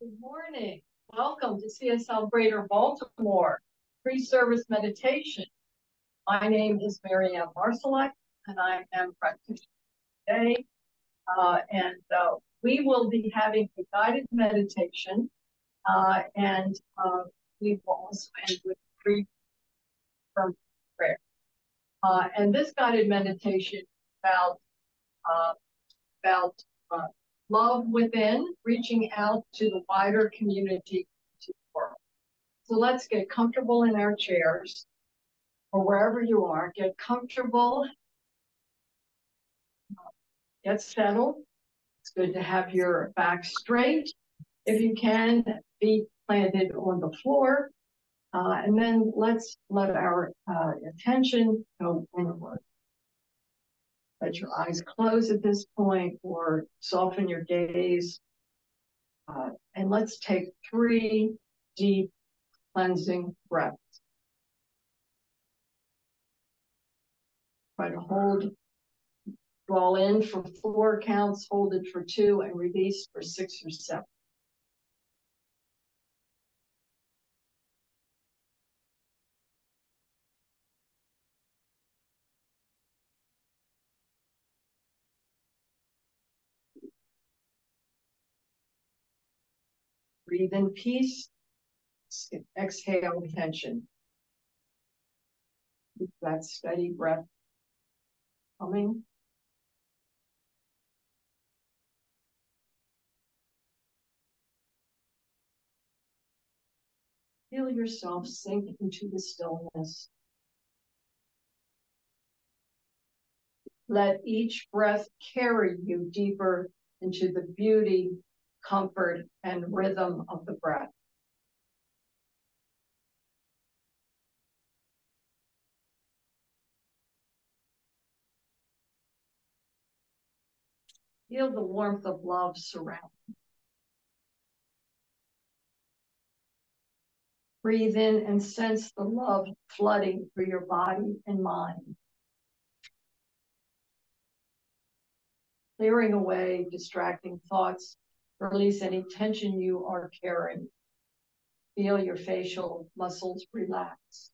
Good morning. Welcome to CSL Greater Baltimore Pre-Service Meditation. My name is Anne Marsalek, and I am practitioner today. We will be having a guided meditation, and we will also end with a brief prayer. And this guided meditation is about love within, reaching out to the wider community, to the world. So let's get comfortable in our chairs or wherever you are. Get comfortable, get settled. It's good to have your back straight. If you can, feet planted on the floor. And then let's let our attention go inward. Let your eyes close at this point or soften your gaze. And let's take 3 deep cleansing breaths. Try to draw in for 4 counts, hold it for 2, and release for 6 or 7. Breathe in peace, exhale tension. Keep that steady breath coming. Feel yourself sink into the stillness. Let each breath carry you deeper into the beauty, comfort, and rhythm of the breath. Feel the warmth of love surround you. Breathe in and sense the love flooding through your body and mind. Clearing away distracting thoughts, release any tension you are carrying. Feel your facial muscles relax.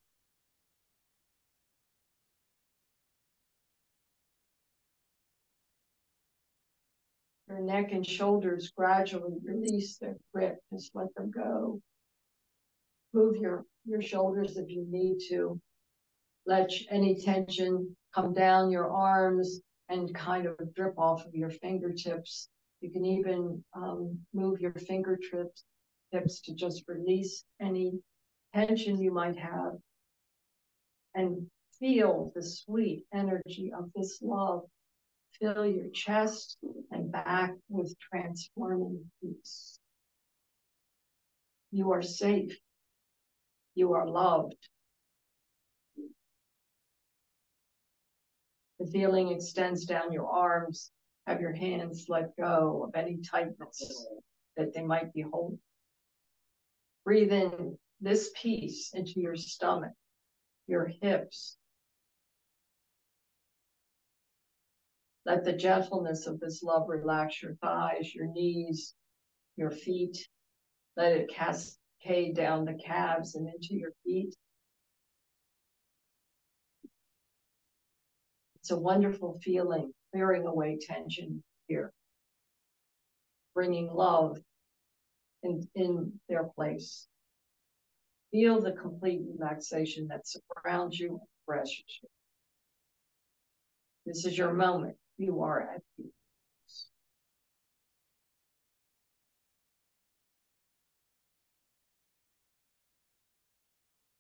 Your neck and shoulders gradually release their grip. Just let them go. Move your shoulders if you need to. Let any tension come down your arms and kind of drip off of your fingertips. You can even move your fingertips to just release any tension you might have and feel the sweet energy of this love. Fill your chest and back with transforming peace. You are safe. You are loved. The feeling extends down your arms. Have your hands let go of any tightness that they might be holding. Breathe in this peace into your stomach, your hips. Let the gentleness of this love relax your thighs, your knees, your feet. Let it cascade down the calves and into your feet. It's a wonderful feeling, clearing away tension here, bringing love in their place. Feel the complete relaxation that surrounds you and refreshes you. This is your moment. You are at peace.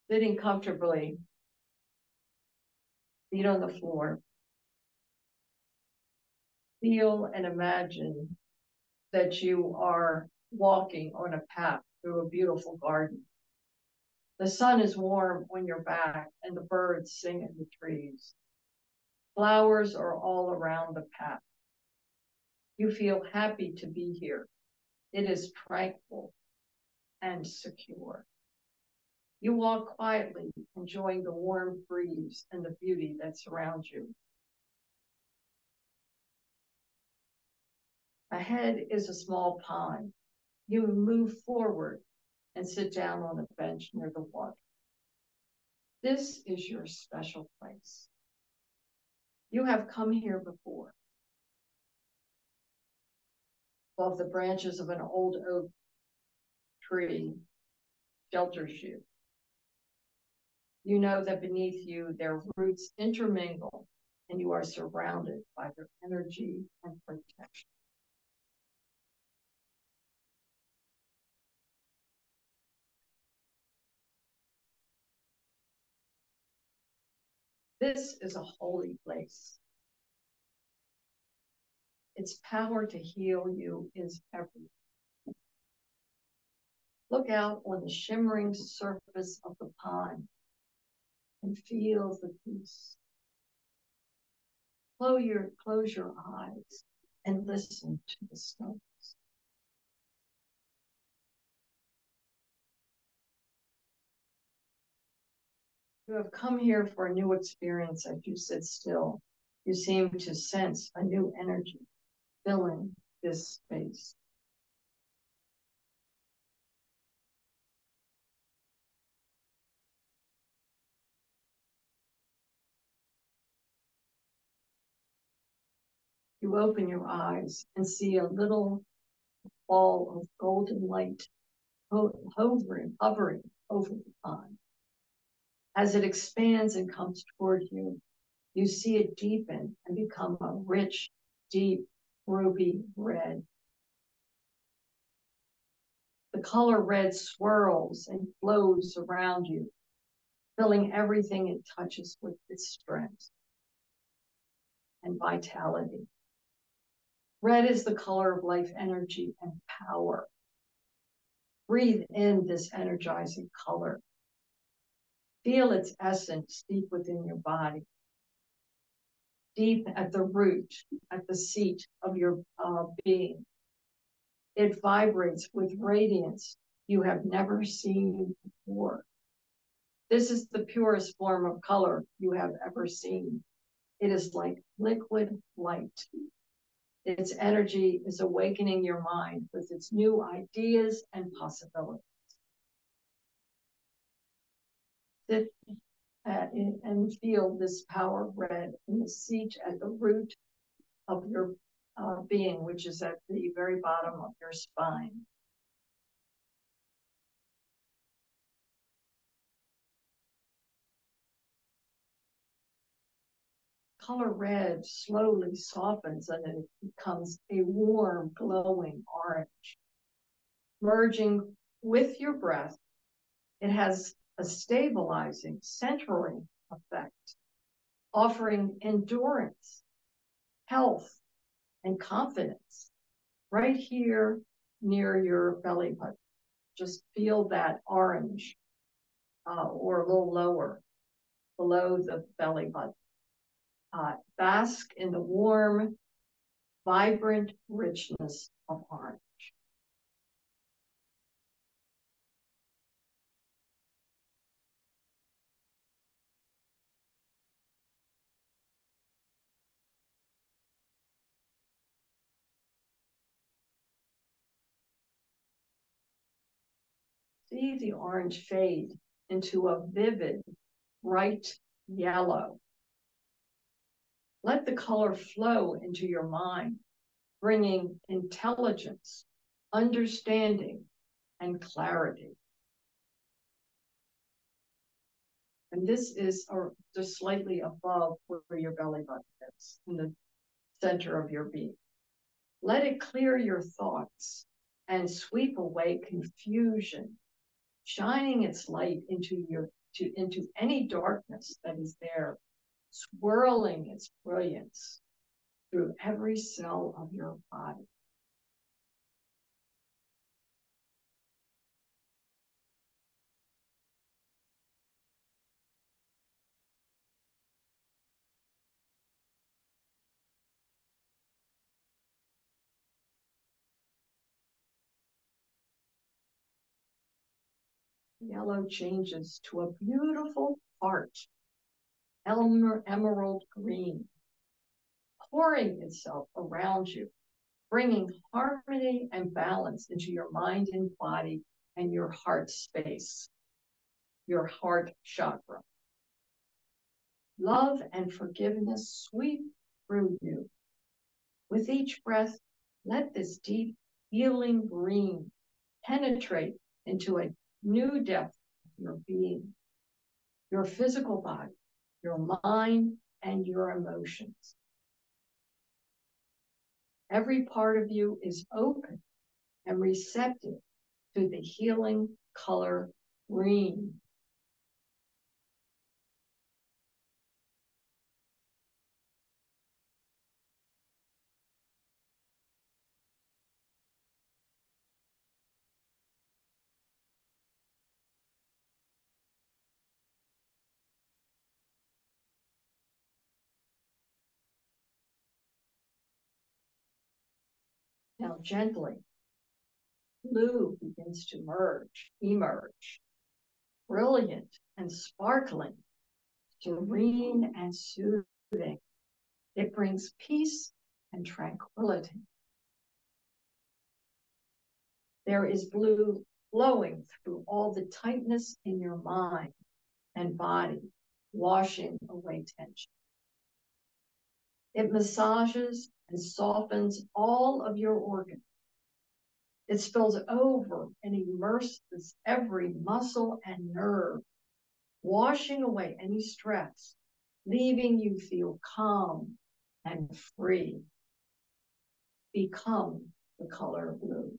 Sitting comfortably, feet on the floor. Feel and imagine that you are walking on a path through a beautiful garden. The sun is warm on your back and the birds sing in the trees. Flowers are all around the path. You feel happy to be here. It is tranquil and secure. You walk quietly, enjoying the warm breeze and the beauty that surrounds you. Ahead is a small pond. you move forward and sit down on a bench near the water. This is your special place. You have come here before. Above the branches of an old oak tree shelters you. You know that beneath you their roots intermingle and you are surrounded by their energy and protection. This is a holy place. Its power to heal you is everywhere. Look out on the shimmering surface of the pond and feel the peace. Close your eyes and listen to the stones. You have come here for a new experience as you sit still. You seem to sense a new energy filling this space. You open your eyes and see a little ball of golden light hovering over the pond. As it expands and comes toward you, you see it deepen and become a rich, deep, ruby red. The color red swirls and flows around you, filling everything it touches with its strength and vitality. Red is the color of life energy and power. Breathe in this energizing color. Feel its essence deep within your body, deep at the root, at the seat of your being. It vibrates with radiance you have never seen before. This is the purest form of color you have ever seen. It is like liquid light. Its energy is awakening your mind with its new ideas and possibilities. Sit and feel this power red in the seat at the root of your being, which is at the very bottom of your spine. Color red slowly softens and it becomes a warm, glowing orange. Merging with your breath, it has a stabilizing, centering effect, offering endurance, health, and confidence right here near your belly button. Just feel that orange or a little lower below the belly button. Bask in the warm, vibrant richness of orange. See the orange fade into a vivid, bright yellow. Let the color flow into your mind, bringing intelligence, understanding, and clarity. And this is just slightly above where your belly button is, in the center of your being. Let it clear your thoughts and sweep away confusion, shining its light into any darkness that is there, swirling its brilliance through every cell of your body. Yellow changes to a beautiful heart, emerald green, pouring itself around you bringing harmony and balance into your mind and body and your heart space, your heart chakra. Love and forgiveness sweep through you. With each breath, let this deep healing green penetrate into a new depth of your being, your physical body, your mind, and your emotions. Every part of you is open and receptive to the healing color green. Now gently, blue begins to emerge, brilliant and sparkling, serene and soothing. It brings peace and tranquility. There is blue flowing through all the tightness in your mind and body, washing away tension. It massages and softens all of your organs. It spills over and immerses every muscle and nerve, washing away any stress, leaving you feel calm and free. Become the color blue.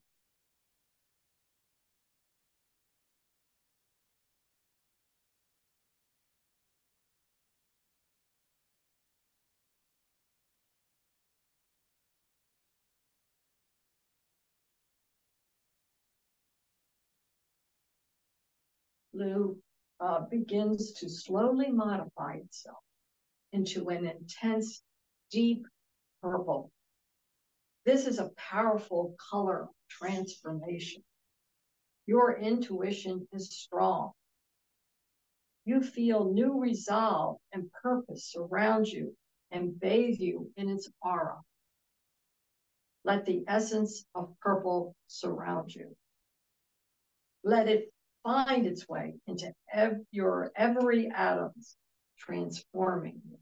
Blue begins to slowly modify itself into an intense, deep purple. This is a powerful color transformation. Your intuition is strong. You feel new resolve and purpose surround you and bathe you in its aura. Let the essence of purple surround you. Let it find its way into your every atoms, transforming you.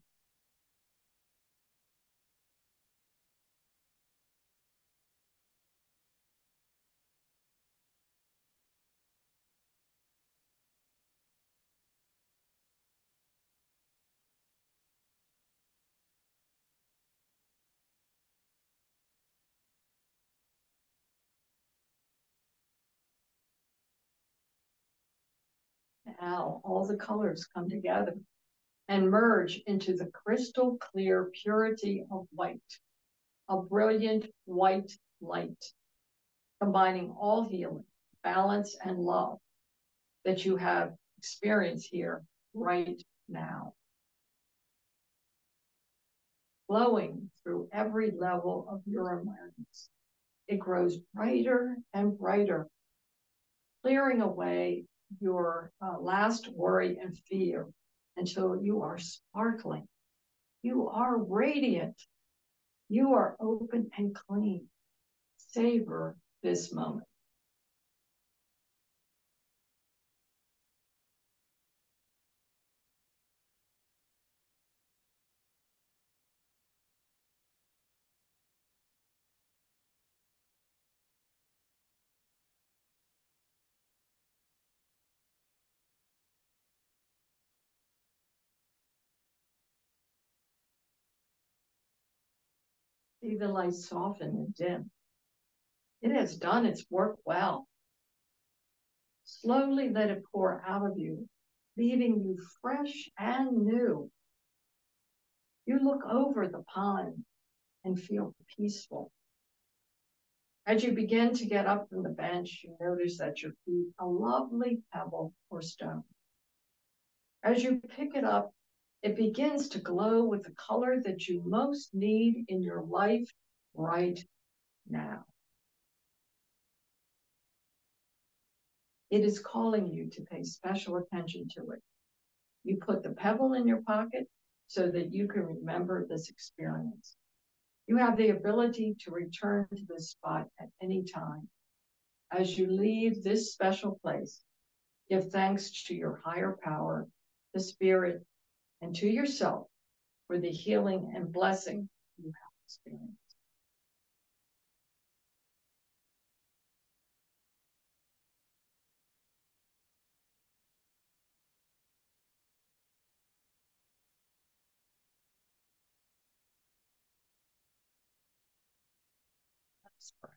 Now all the colors come together and merge into the crystal clear purity of white, a brilliant white light, combining all healing, balance, and love that you have experienced here right now. Flowing through every level of your awareness. It grows brighter and brighter, clearing away your last worry and fear until you are sparkling. You are radiant. You are open and clean. Savor this moment. See the light soften and dim. It has done its work well. Slowly let it pour out of you, leaving you fresh and new. You look over the pond and feel peaceful. As you begin to get up from the bench, you notice at your feet a lovely pebble or stone. As you pick it up, it begins to glow with the color that you most need in your life right now. It is calling you to pay special attention to it. You put the pebble in your pocket so that you can remember this experience. You have the ability to return to this spot at any time. As you leave this special place, give thanks to your higher power, the spirit, and to yourself for the healing and blessing you have experienced. Let's pray.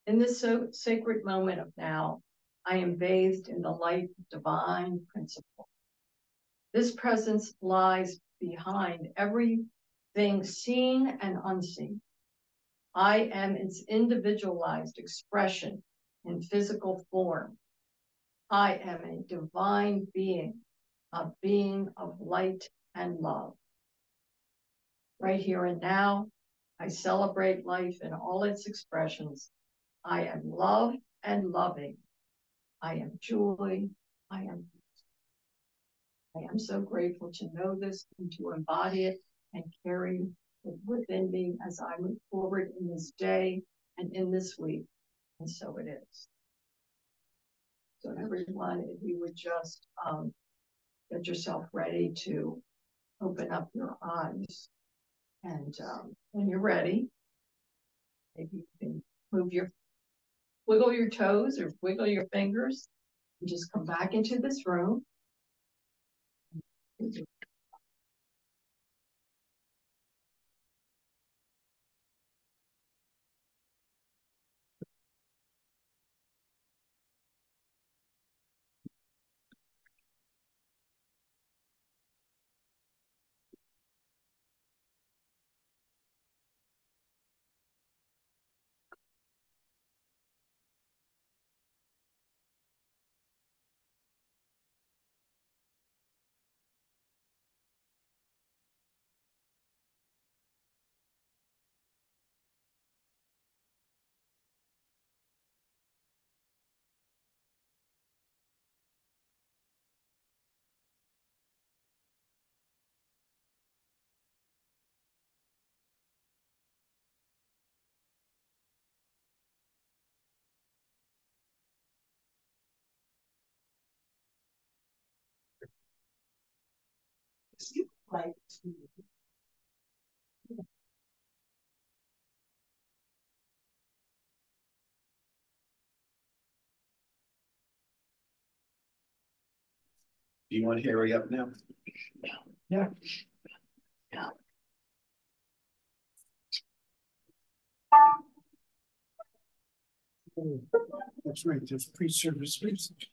In this sacred moment of now, I am bathed in the light of divine principle. This presence lies behind everything seen and unseen. I am its individualized expression in physical form. I am a divine being, a being of light and love. Right here and now, I celebrate life in all its expressions. I am love and loving. I am joy. I am peace. I am so grateful to know this and to embody it and carry it within me as I move forward in this day and in this week. And so it is. So everyone, if you would just get yourself ready to open up your eyes. And when you're ready, maybe you can wiggle your toes or wiggle your fingers and just come back into this room. Like to Do you want to hurry up now? Yeah. That's right, there's pre-service message.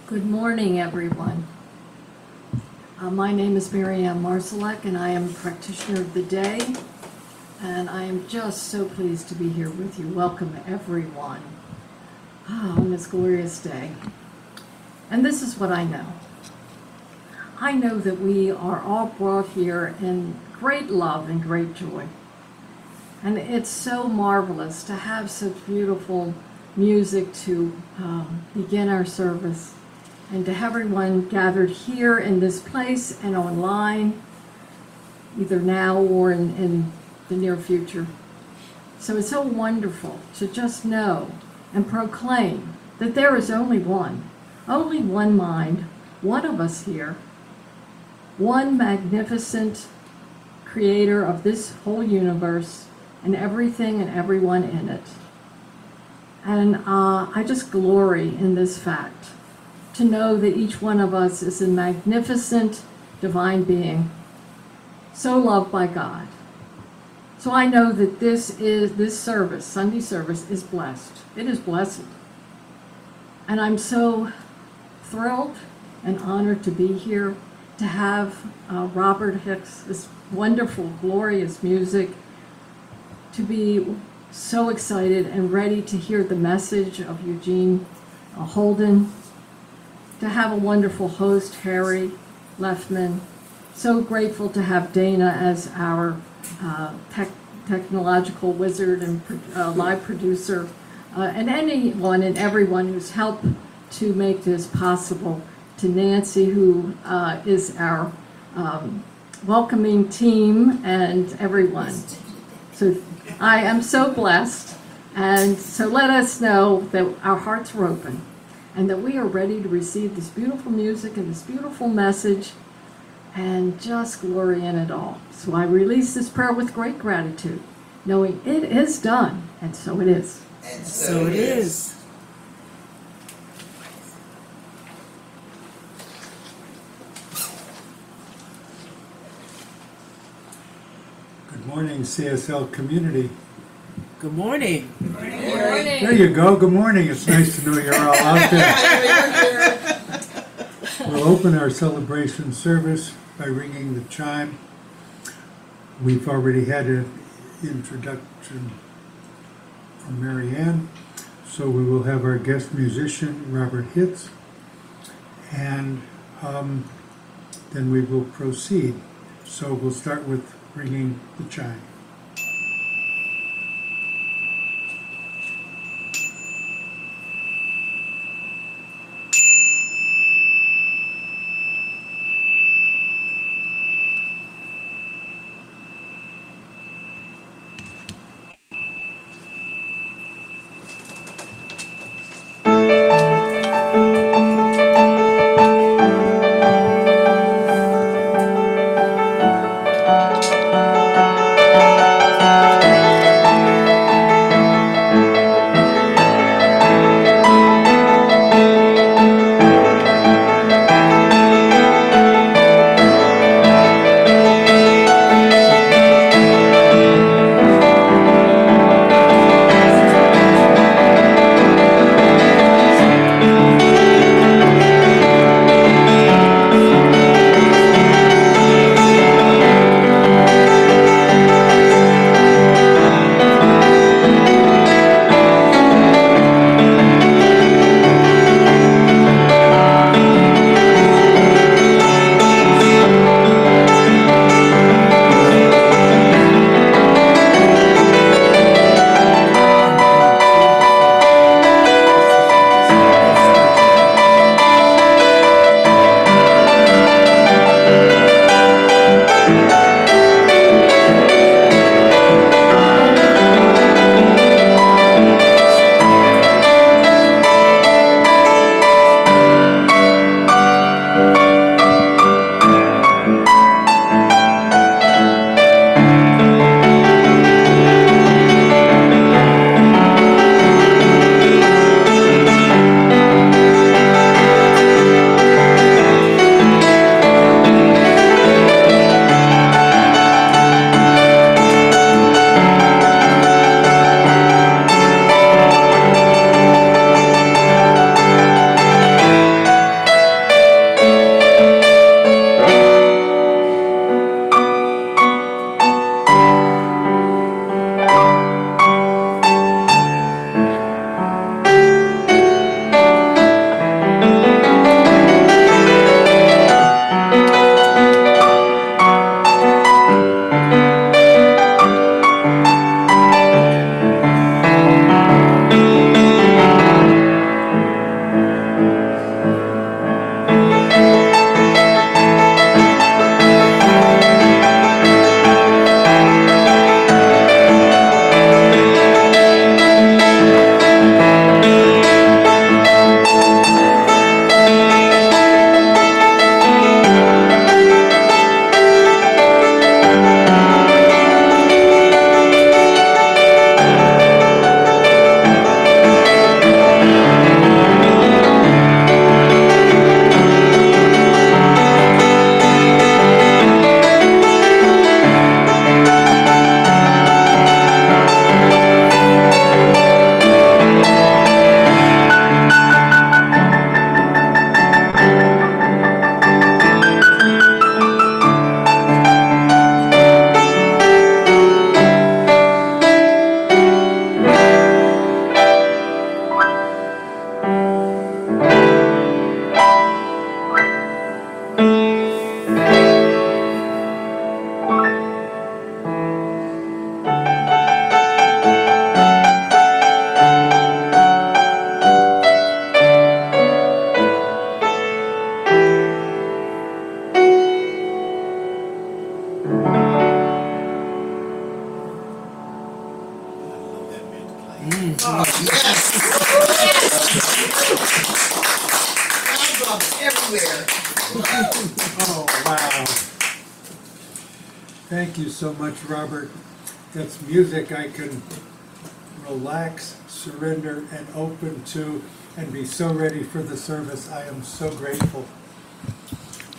Good morning, everyone. My name is Anne Marsalek, and I am practitioner of the day, and I am just so pleased to be here with you. Welcome, everyone, on this glorious day. And this is what I know. I know that we are all brought here in great love and great joy. And it's so marvelous to have such beautiful music to begin our service, and to have everyone gathered here in this place and online, either now or in the near future. So it's so wonderful to just know and proclaim that there is only one mind, one of us here, one magnificent creator of this whole universe and everything and everyone in it. And I just glory in this fact, to know that each one of us is a magnificent divine being, so loved by God. So I know that this service, Sunday service, is blessed. It is blessed. And I'm so thrilled and honored to be here, to have Robert Hitz, this wonderful, glorious music, to be so excited and ready to hear the message of Eugene Holden, to have a wonderful host, Harry Leffman. So grateful to have Dana as our technological wizard and live producer, and anyone and everyone who's helped to make this possible. To Nancy, who is our welcoming team, and everyone. So I am so blessed, and so let us know that our hearts are open, and that we are ready to receive this beautiful music and this beautiful message and just glory in it all. So I release this prayer with great gratitude, knowing it is done, and so it is. And so it is. Good morning, CSL community. Good morning. Good morning. There you go. Good morning. It's nice to know you're all out there. We'll open our celebration service by ringing the chime. We've already had an introduction from Mary Ann, so we will have our guest musician, Robert Hitz, and then we will proceed. So we'll start with ringing the chime. Oh, yes. Everywhere. Oh, wow. Thank you so much, Robert. That's music I can relax, surrender, and open to, and be so ready for the service. I am so grateful.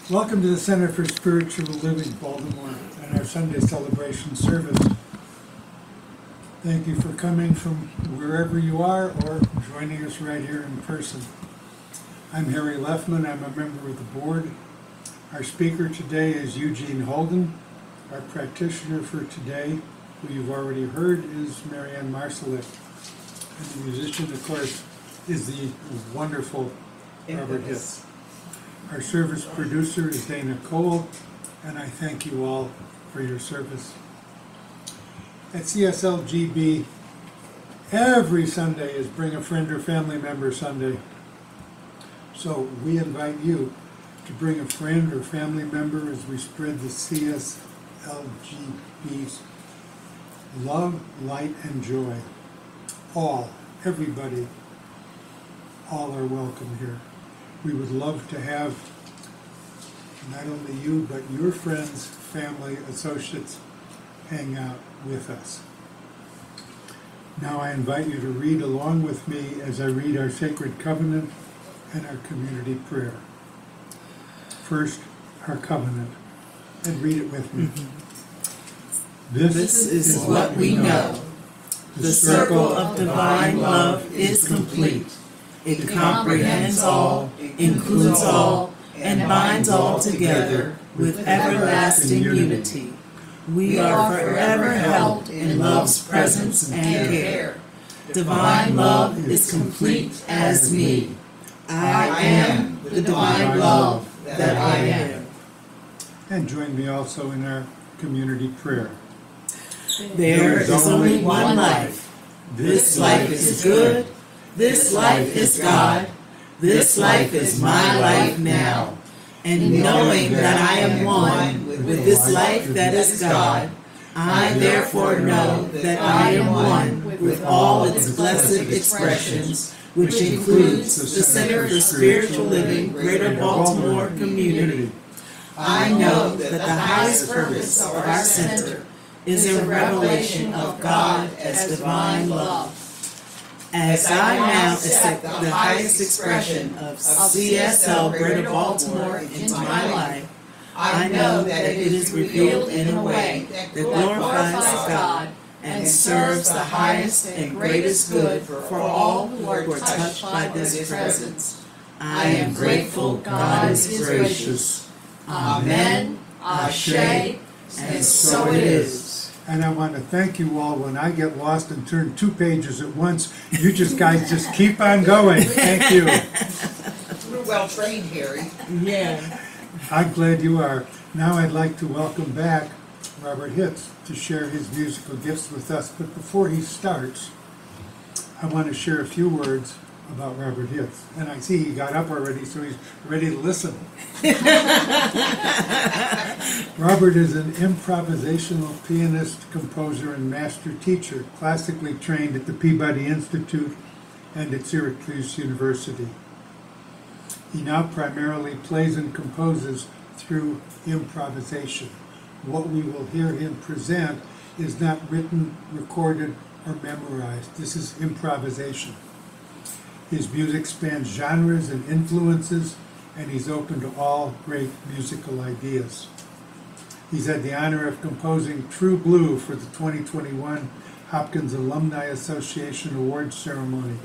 Welcome to the Center for Spiritual Living, Baltimore, and our Sunday celebration service. Thank you for coming from wherever you are or joining us right here in person. I'm Harry Leffman. I'm a member of the board. Our speaker today is Eugene Holden. Our practitioner for today, who you've already heard, is Anne Marsalek. And the musician, of course, is the wonderful Robert Hitz. Our service producer is Dana Cole, and I thank you all for your service. At CSLGB, every Sunday is Bring a Friend or Family Member Sunday. So we invite you to bring a friend or family member as we spread the CSLGB's love, light, and joy. Everybody, all are welcome here. We would love to have not only you, but your friends, family, associates hang out with us. Now I invite you to read along with me as I read our sacred covenant and our community prayer. First, our covenant, and read it with me. This is what we know. The circle of divine love is complete. It comprehends all, includes all, and binds all together with everlasting unity. We are forever held in love's presence and care. Divine love is complete as me. I am the divine love that I am. And join me also in our community prayer. There is only one life. This life is good. This life is God. This life is my life now. And knowing that I am one with this life that is God, I therefore know that I am one with all its blessed expressions, which includes the Center for Spiritual Living Greater Baltimore Community. I know that the highest purpose of our center is a revelation of God as divine love. As I now accept the highest expression of CSL Greater Baltimore into my life, I know that it is revealed in a way that glorifies God and serves the highest and greatest good for all who are touched by this presence. I am grateful God is gracious. Amen, Ashe, and so it is. And I want to thank you all. When I get lost and turn 2 pages at once, you guys just keep on going. Thank you. We're well trained, Harry. Yeah. I'm glad you are. Now I'd like to welcome back Robert Hitz to share his musical gifts with us. But before he starts, I want to share a few words about Robert Hitz. And I see he got up already, so he's ready to listen. Robert is an improvisational pianist, composer, and master teacher, classically trained at the Peabody Institute and at Syracuse University. He now primarily plays and composes through improvisation. What we will hear him present is not written, recorded, or memorized. This is improvisation. His music spans genres and influences, and he's open to all great musical ideas. He's had the honor of composing True Blue for the 2021 Hopkins Alumni Association Awards ceremony.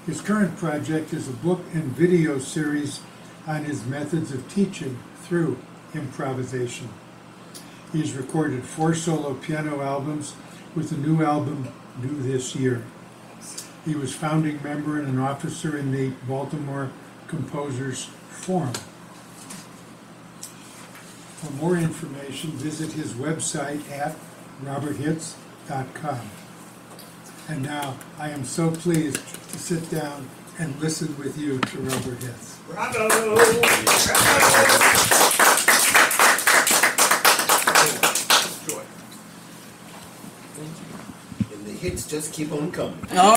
His current project is a book and video series on his methods of teaching through improvisation. He's recorded 4 solo piano albums, with a new album due this year. He was founding member and an officer in the Baltimore Composers Forum. For more information, visit his website at roberthitz.com. And now, I am so pleased to sit down and listen with you to Robert Hitz. Bravo! In the hits just keep on coming. Oh.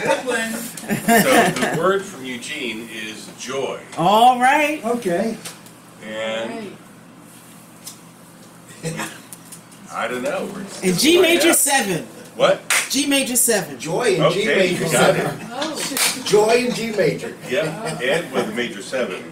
Good one. So the word from Eugene is joy. All right. Okay. And I don't know. And G major 7. What? G major 7. Joy and G Okay, major you got 7. it. Oh, Joy and G major. Yeah, and with major 7.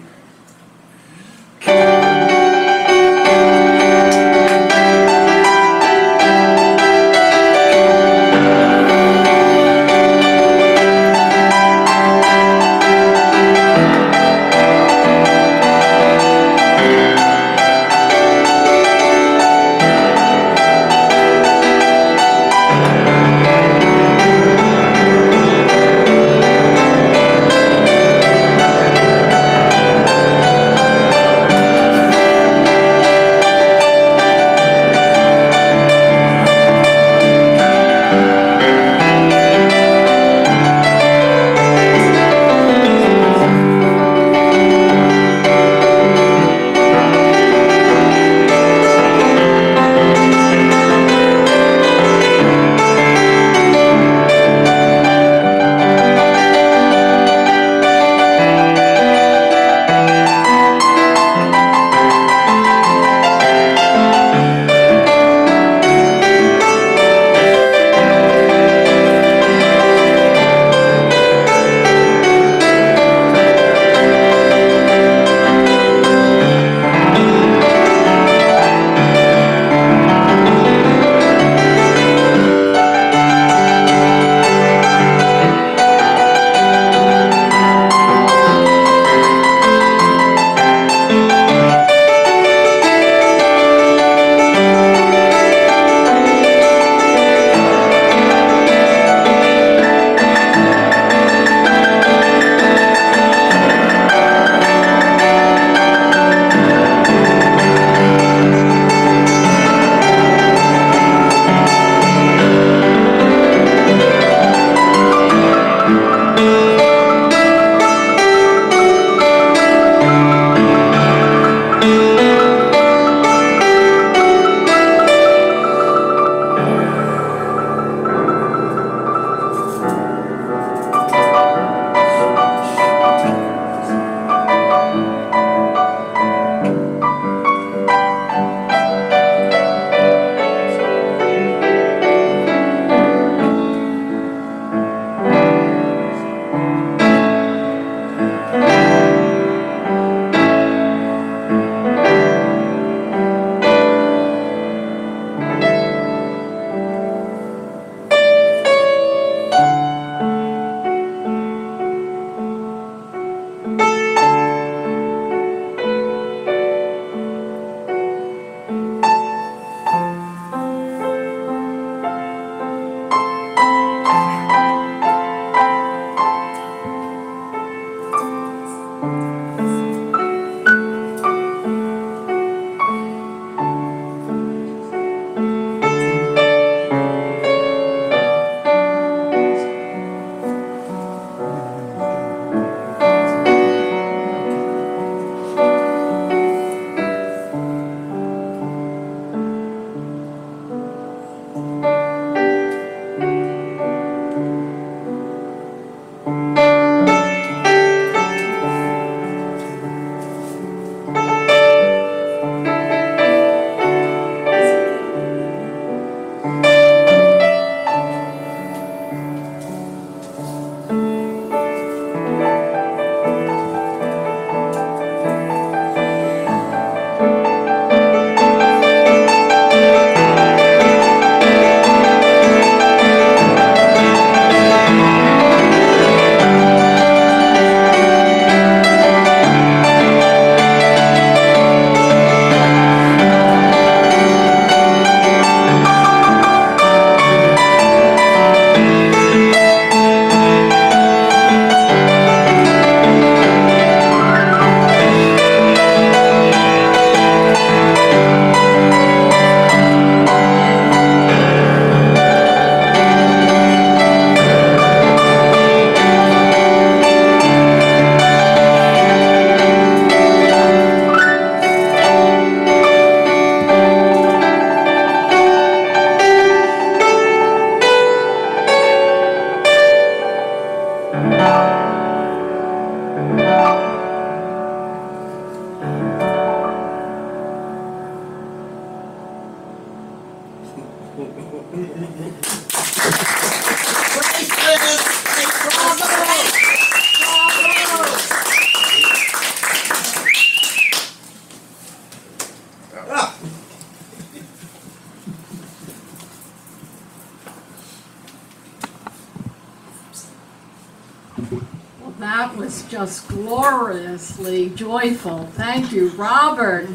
Well, that was just gloriously joyful. Thank you, Robert.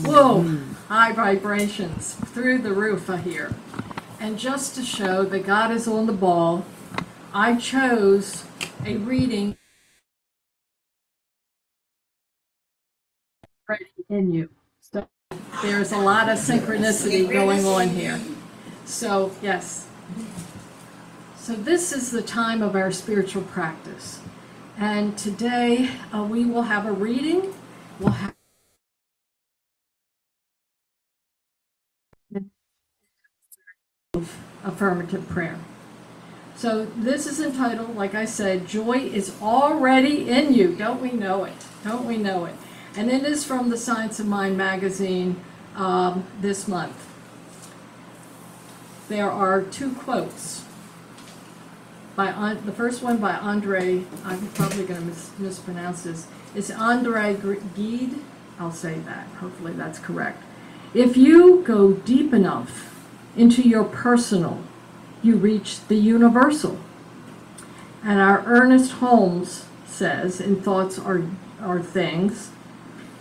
Whoa, high vibrations through the roof here. And just to show that God is on the ball, I chose a reading in you. So there's a lot of synchronicity going on here. So, yes. So this is the time of our spiritual practice. And today we will have a reading. We'll have affirmative prayer. So this is entitled, like I said, Joy is Already in You. Don't we know it? Don't we know it? And it is from the Science of Mind magazine this month. There are two quotes. The first one by Andre, I'm probably going to mispronounce this, is Andre Gide. I'll say that. Hopefully that's correct. If you go deep enough into your personal, you reach the universal. And our Ernest Holmes says in Thoughts Are Things,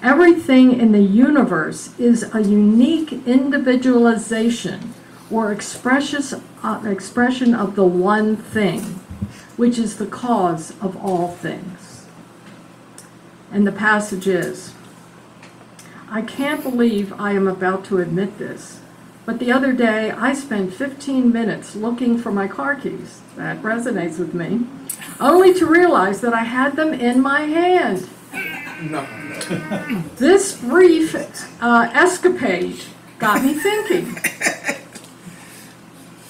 everything in the universe is a unique individualization or expression of the one thing, which is the cause of all things. And the passage is, I can't believe I am about to admit this, but the other day I spent 15 minutes looking for my car keys. That resonates with me. Only to realize that I had them in my hand. No. This brief escapade got me thinking.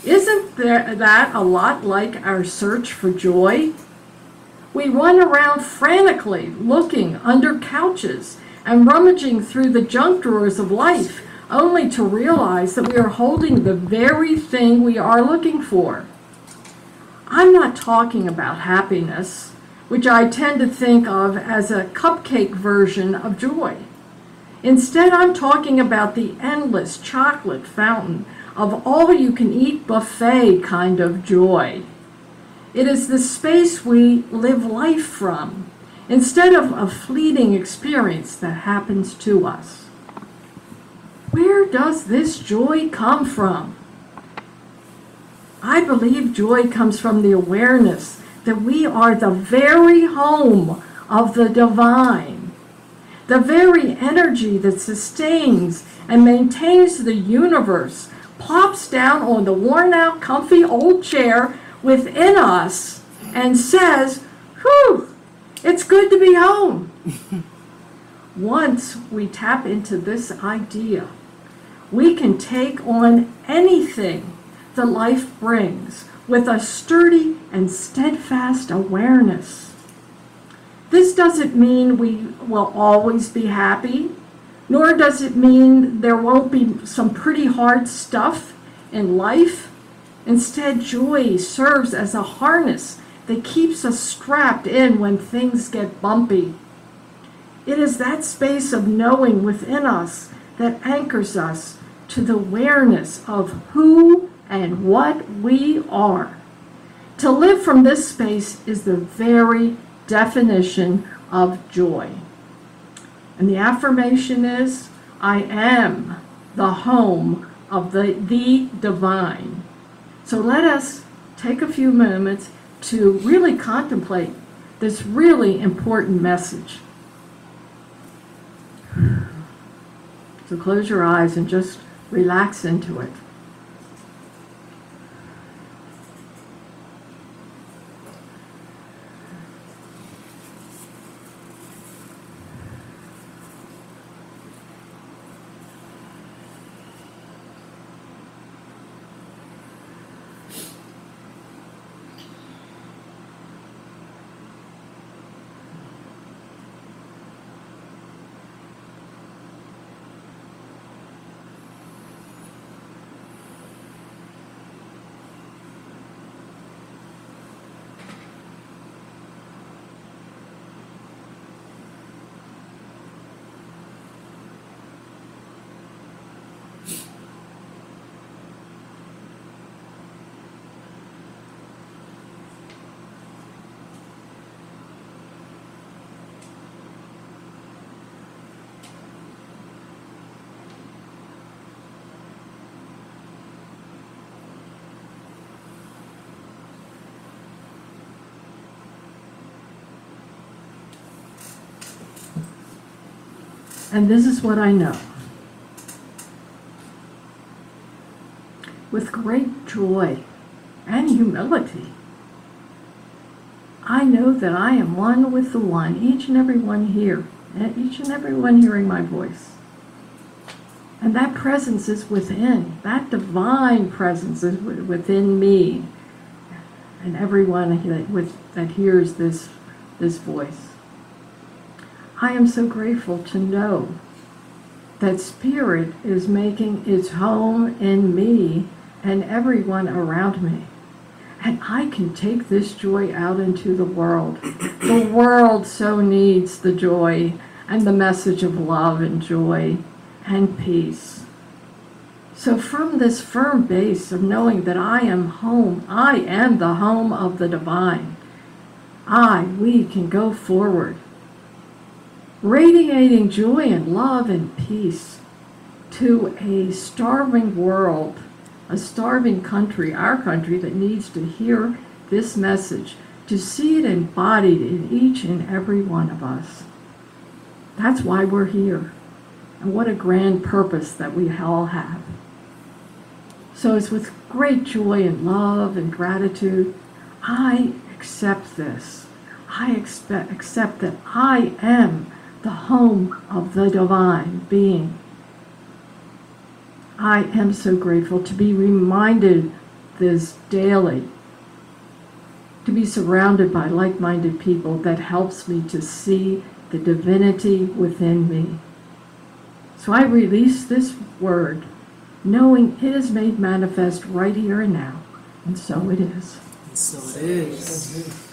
Isn't that a lot like our search for joy? We run around frantically looking under couches and rummaging through the junk drawers of life, only to realize that we are holding the very thing we are looking for. I'm not talking about happiness, which I tend to think of as a cupcake version of joy. Instead, I'm talking about the endless chocolate fountain of all-you-can-eat buffet kind of joy. It is the space we live life from, instead of a fleeting experience that happens to us. Where does this joy come from? I believe joy comes from the awareness that we are the very home of the divine, the very energy that sustains and maintains the universe plops down on the worn-out, comfy old chair within us and says, whew, it's good to be home. Once we tap into this idea, we can take on anything that life brings with a sturdy and steadfast awareness. This doesn't mean we will always be happy, nor does it mean there won't be some pretty hard stuff in life. Instead, joy serves as a harness that keeps us strapped in when things get bumpy. It is that space of knowing within us that anchors us to the awareness of who and what we are. To live from this space is the very definition of joy. And the affirmation is, I am the home of the divine. So let us take a few moments to really contemplate this really important message. So close your eyes and just relax into it. And this is what I know. With great joy and humility, I know that I am one with the one, each and every one here, and each and every one hearing my voice. And that presence is within. That divine presence is within me and everyone that hears this voice. I am so grateful to know that Spirit is making its home in me and everyone around me. And I can take this joy out into the world. The world so needs the joy and the message of love and joy and peace. So from this firm base of knowing that I am home, I am the home of the divine, we can go forward, radiating joy and love and peace to a starving world, a starving country, our country, that needs to hear this message, to see it embodied in each and every one of us. That's why we're here. And what a grand purpose that we all have. So it's with great joy and love and gratitude, I accept this. I accept that I am the home of the divine being. I am so grateful to be reminded this daily, to be surrounded by like-minded people that helps me to see the divinity within me. So I release this word, knowing it is made manifest right here and now, and so it is. And so it is.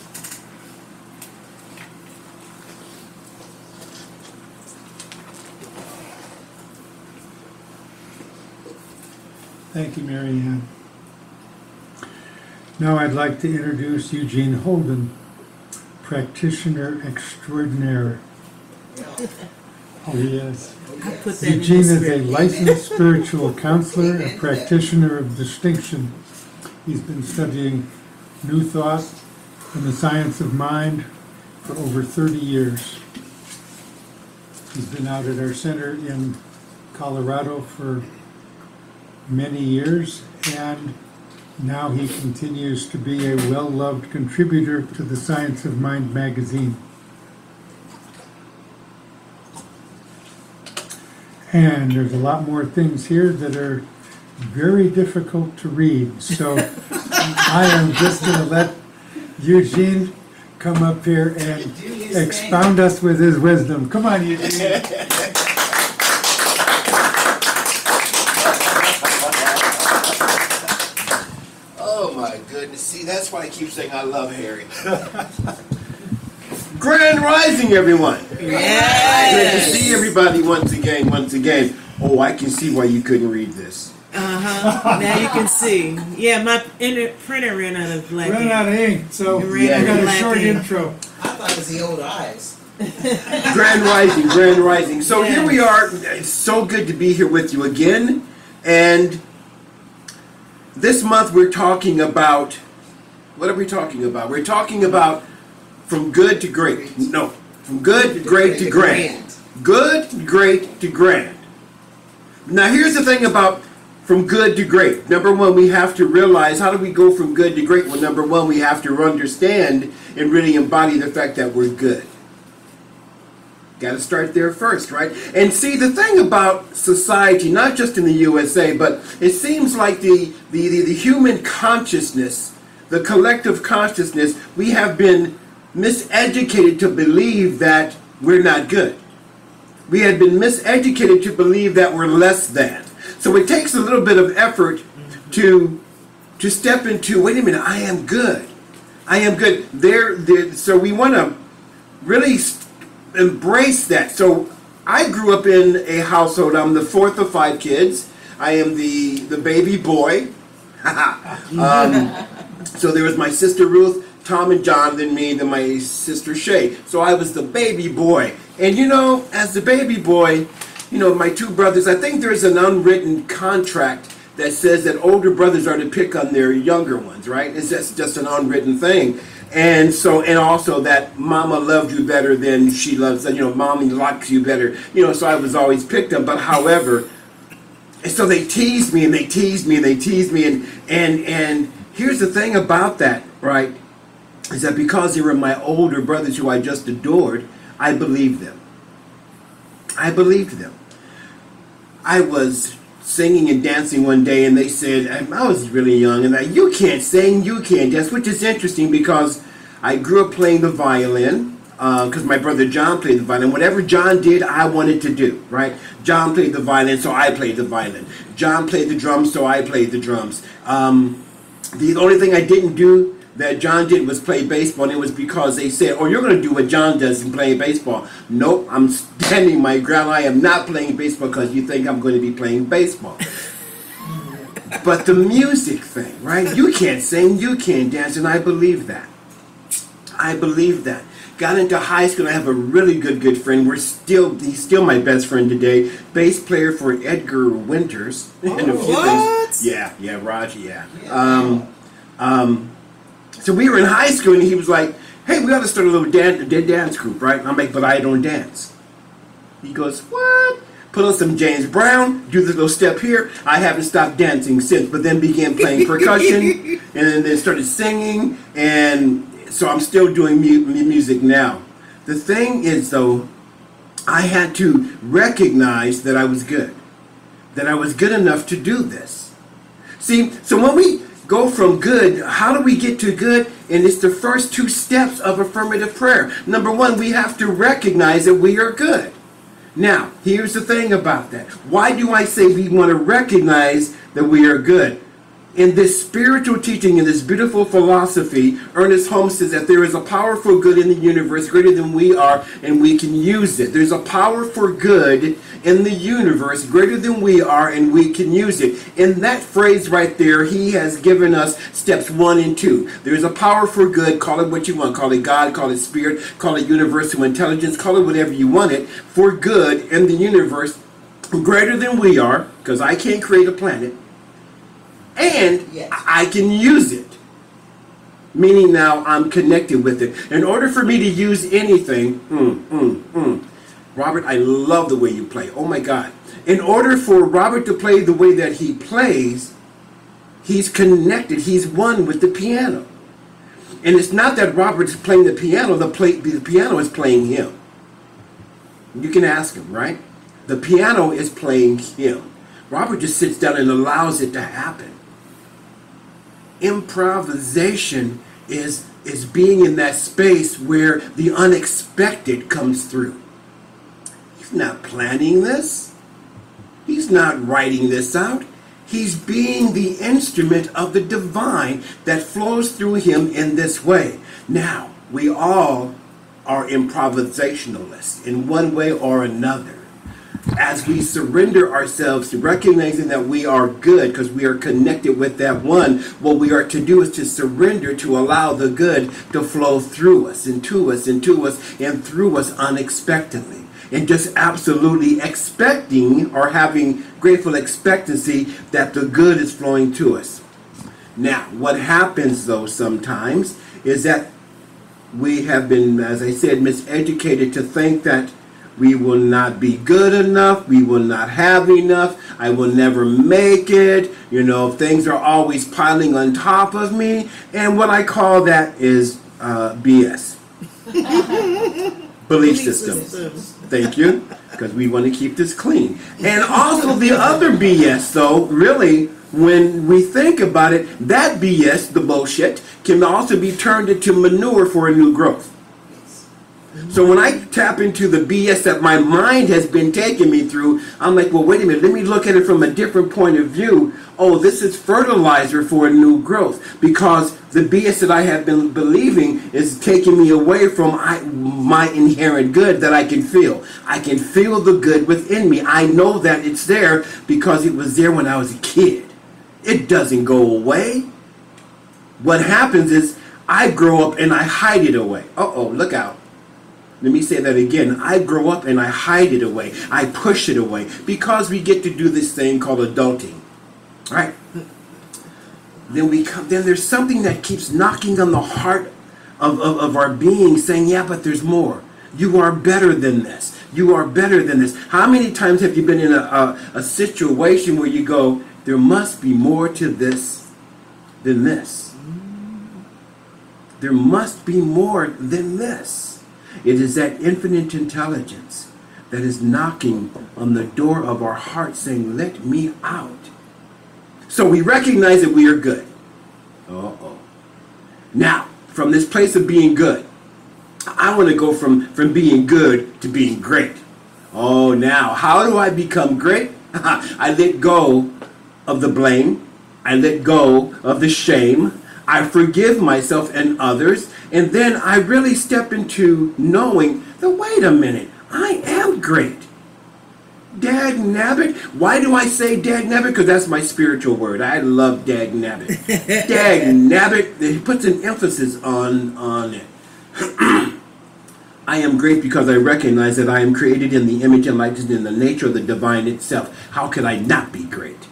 Thank you, Mary Ann. Now I'd like to introduce Eugene Holden, practitioner extraordinaire. Oh, yes. Eugene is a licensed spiritual counselor, a practitioner of distinction. He's been studying New Thought and the science of mind for over 30 years. He's been out at our center in Colorado for many years, and now he continues to be a well-loved contributor to the Science of Mind magazine. And there's a lot more things here that are very difficult to read, so I am just going to let Eugene come up here and expound us with his wisdom. Come on, Eugene. Oh my goodness. See, that's why I keep saying I love Harry. Grand Rising, everyone. Yes. Good to see everybody once again. Oh, I can see why you couldn't read this. Now you can see. Yeah, my printer ran out of black ink. Ran out of ink, so we ran got out of a short ink. intro. I thought it was the old eyes. Grand Rising. So Yes. here we are. It's so good to be here with you again. And this month we're talking about, what are we talking about? We're talking about from good to great. No, from good, great to grand. Good, great to grand. Now here's the thing about from good to great. Number one, we have to realize, how do we go from good to great? Well, number one, we have to understand and really embody the fact that we're good. Got to start there first, right? And see, the thing about society, not just in the USA, but it seems like the human consciousness, the collective consciousness, we have been miseducated to believe that we're not good. We had been miseducated to believe that we're less than. So it takes a little bit of effort to step into, wait a minute, I am good. I am good. So we want to really embrace that. So I grew up in a household. I'm the fourth of 5 kids. I am the baby boy. So there was my sister Ruth, Tom and John, then me, then my sister Shay. So I was the baby boy. And you know, as the baby boy, you know, my 2 brothers, I think there's an unwritten contract that says that older brothers are to pick on their younger ones, right? It's just an unwritten thing. And so, and also that mama loved you better than she loves, mommy likes you better, so I was always picked on. But however, and so they teased me and they teased me and they teased me. And here's the thing about that, right, is that because they were my older brothers who I just adored, I believed them. I believed them. I was singing and dancing one day, and they said, I was really young, and you can't sing, you can't dance, which is interesting because I grew up playing the violin, because my brother John played the violin. Whatever John did, I wanted to do, right? John played the violin, so I played the violin. John played the drums, so I played the drums. The only thing I didn't do that John did was play baseball, and it was because they said, oh, you're going to do what John does and play baseball. Nope, I'm standing my ground. I am not playing baseball because you think I'm going to be playing baseball. But the music thing, right? You can't sing, you can't dance, and I believe that. I believe that. Got into high school, and I have a really good friend. He's still my best friend today. Bass player for Edgar Winters. And a few things. Yeah, Roger, yeah. So we were in high school, and he was like, hey, we ought to start a little dance group, right? And I'm like, but I don't dance. He goes, what? Put on some James Brown, do this little step here. I haven't stopped dancing since, but then began playing percussion, and then started singing, and so I'm still doing music now. The thing is, though, I had to recognize that I was good, that I was good enough to do this. See, so when we go from good, how do we get to good? And it's the first two steps of affirmative prayer. Number one, we have to recognize that we are good. Now, here's the thing about that. Why do I say we want to recognize that we are good? In this spiritual teaching, in this beautiful philosophy, Ernest Holmes says that there is a powerful good in the universe greater than we are, and we can use it. There's a power for good in the universe greater than we are, and we can use it. In that phrase right there, he has given us steps 1 and 2. There's a power for good. Call it what you want. Call it God, call it spirit, call it universal intelligence, call it whatever you want it, for good in the universe greater than we are, because I can't create a planet. And I can use it. Meaning now I'm connected with it. In order for me to use anything, Robert, I love the way you play. Oh my God. In order for Robert to play the way that he plays, he's connected. He's one with the piano. And it's not that Robert is playing the piano. The piano is playing him. You can ask him, right? The piano is playing him. Robert just sits down and allows it to happen. Improvisation is being in that space where the unexpected comes through. He's not planning this. He's not writing this out. He's being the instrument of the divine that flows through him in this way. Now, we all are improvisationalists in one way or another. As we surrender ourselves to recognizing that we are good because we are connected with that one, what we are to do is to surrender to allow the good to flow through us and to us and to us and through us unexpectedly. And just absolutely expecting or having grateful expectancy that the good is flowing to us. Now, what happens though sometimes is that we have been, as I said, miseducated to think that we will not be good enough. We will not have enough. I will never make it. Things are always piling on top of me. And what I call that is BS. Belief systems. Thank you. Because we want to keep this clean. And also the other BS, though, really, when we think about it, that BS, the bullshit, can also be turned into manure for a new growth. So when I tap into the BS that my mind has been taking me through, I'm like, well, wait a minute, let me look at it from a different point of view. Oh, this is fertilizer for a new growth, because the BS that I have been believing is taking me away from my inherent good that I can feel. I can feel the good within me. I know that it's there because it was there when I was a kid. It doesn't go away. What happens is I grow up and I hide it away. Uh-oh, look out. Let me say that again. I grow up and I hide it away. I push it away because we get to do this thing called adulting. Right? Then there's something that keeps knocking on the heart of our being saying, yeah, but there's more. You are better than this. You are better than this. How many times have you been in a situation where you go, there must be more to this than this? There must be more than this. It is that infinite intelligence that is knocking on the door of our heart saying, let me out. So we recognize that we are good. Uh-oh. Now, from this place of being good, I want to go from being good to being great. Oh, now, how do I become great? I let go of the blame. I let go of the shame. I forgive myself and others. And then I really step into knowing that, wait a minute, I am great. Dag nabbit. Why do I say dag nabbit? Because that's my spiritual word. I love dag nabbit. Dag nabbit. It puts an emphasis on it. I am great because I recognize that I am created in the image and likeness in the nature of the divine itself. How could I not be great?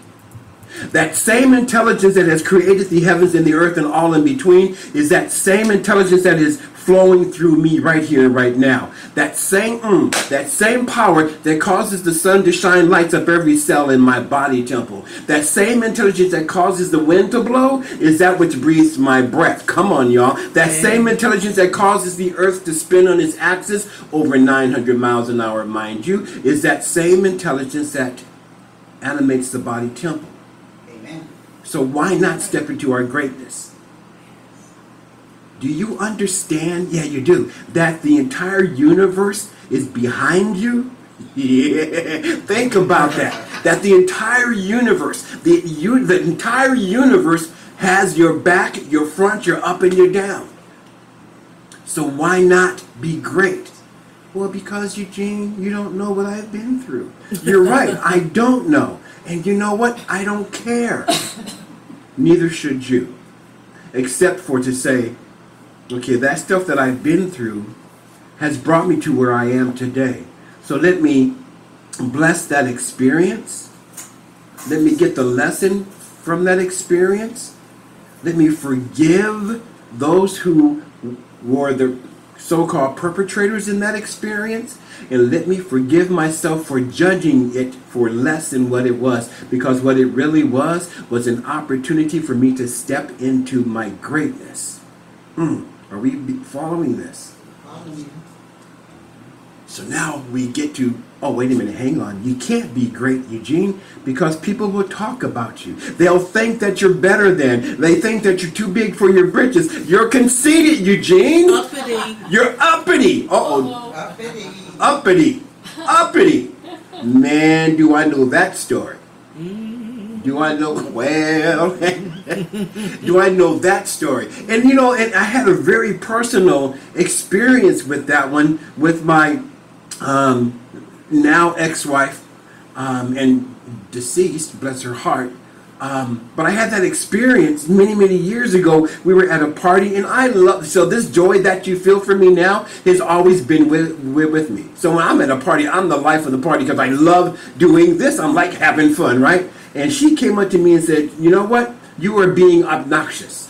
That same intelligence that has created the heavens and the earth and all in between is that same intelligence that is flowing through me right here and right now. That same power that causes the sun to shine lights up every cell in my body temple. That same intelligence that causes the wind to blow is that which breathes my breath. Come on, y'all. That same intelligence that causes the earth to spin on its axis over 900 miles an hour, mind you, is that same intelligence that animates the body temple. Amen. So why not step into our greatness? Do you understand? Yeah, you do. That the entire universe is behind you? Yeah. Think about that. That the entire universe, the entire universe has your back, your front, your up, and your down. So why not be great? Well, because, Eugene, you don't know what I've been through. You're right. I don't know. And you know what? I don't care. Neither should you. Except for to say, okay, that stuff that I've been through has brought me to where I am today. So let me bless that experience. Let me get the lesson from that experience. Let me forgive those who were the so-called perpetrators in that experience. And let me forgive myself for judging it for less than what it was. Because what it really was an opportunity for me to step into my greatness. Are we following this? So now we get to, oh, wait a minute, hang on. You can't be great, Eugene, because people will talk about you. They'll think that you're better than. They think that you're too big for your britches. You're conceited, Eugene. Uppity. You're uppity. Uh-oh. Uppity. Uppity. Uppity. Man, do I know that story. Do I know, well, do I know that story? And you know, and I had a very personal experience with that one with my now ex-wife and deceased, bless her heart. But I had that experience many years ago. We were at a party, and I love, so this joy that you feel for me now has always been with me. So when I'm at a party, I'm the life of the party because I love doing this. I'm like having fun, right? And she came up to me and said, you know what? You are being obnoxious.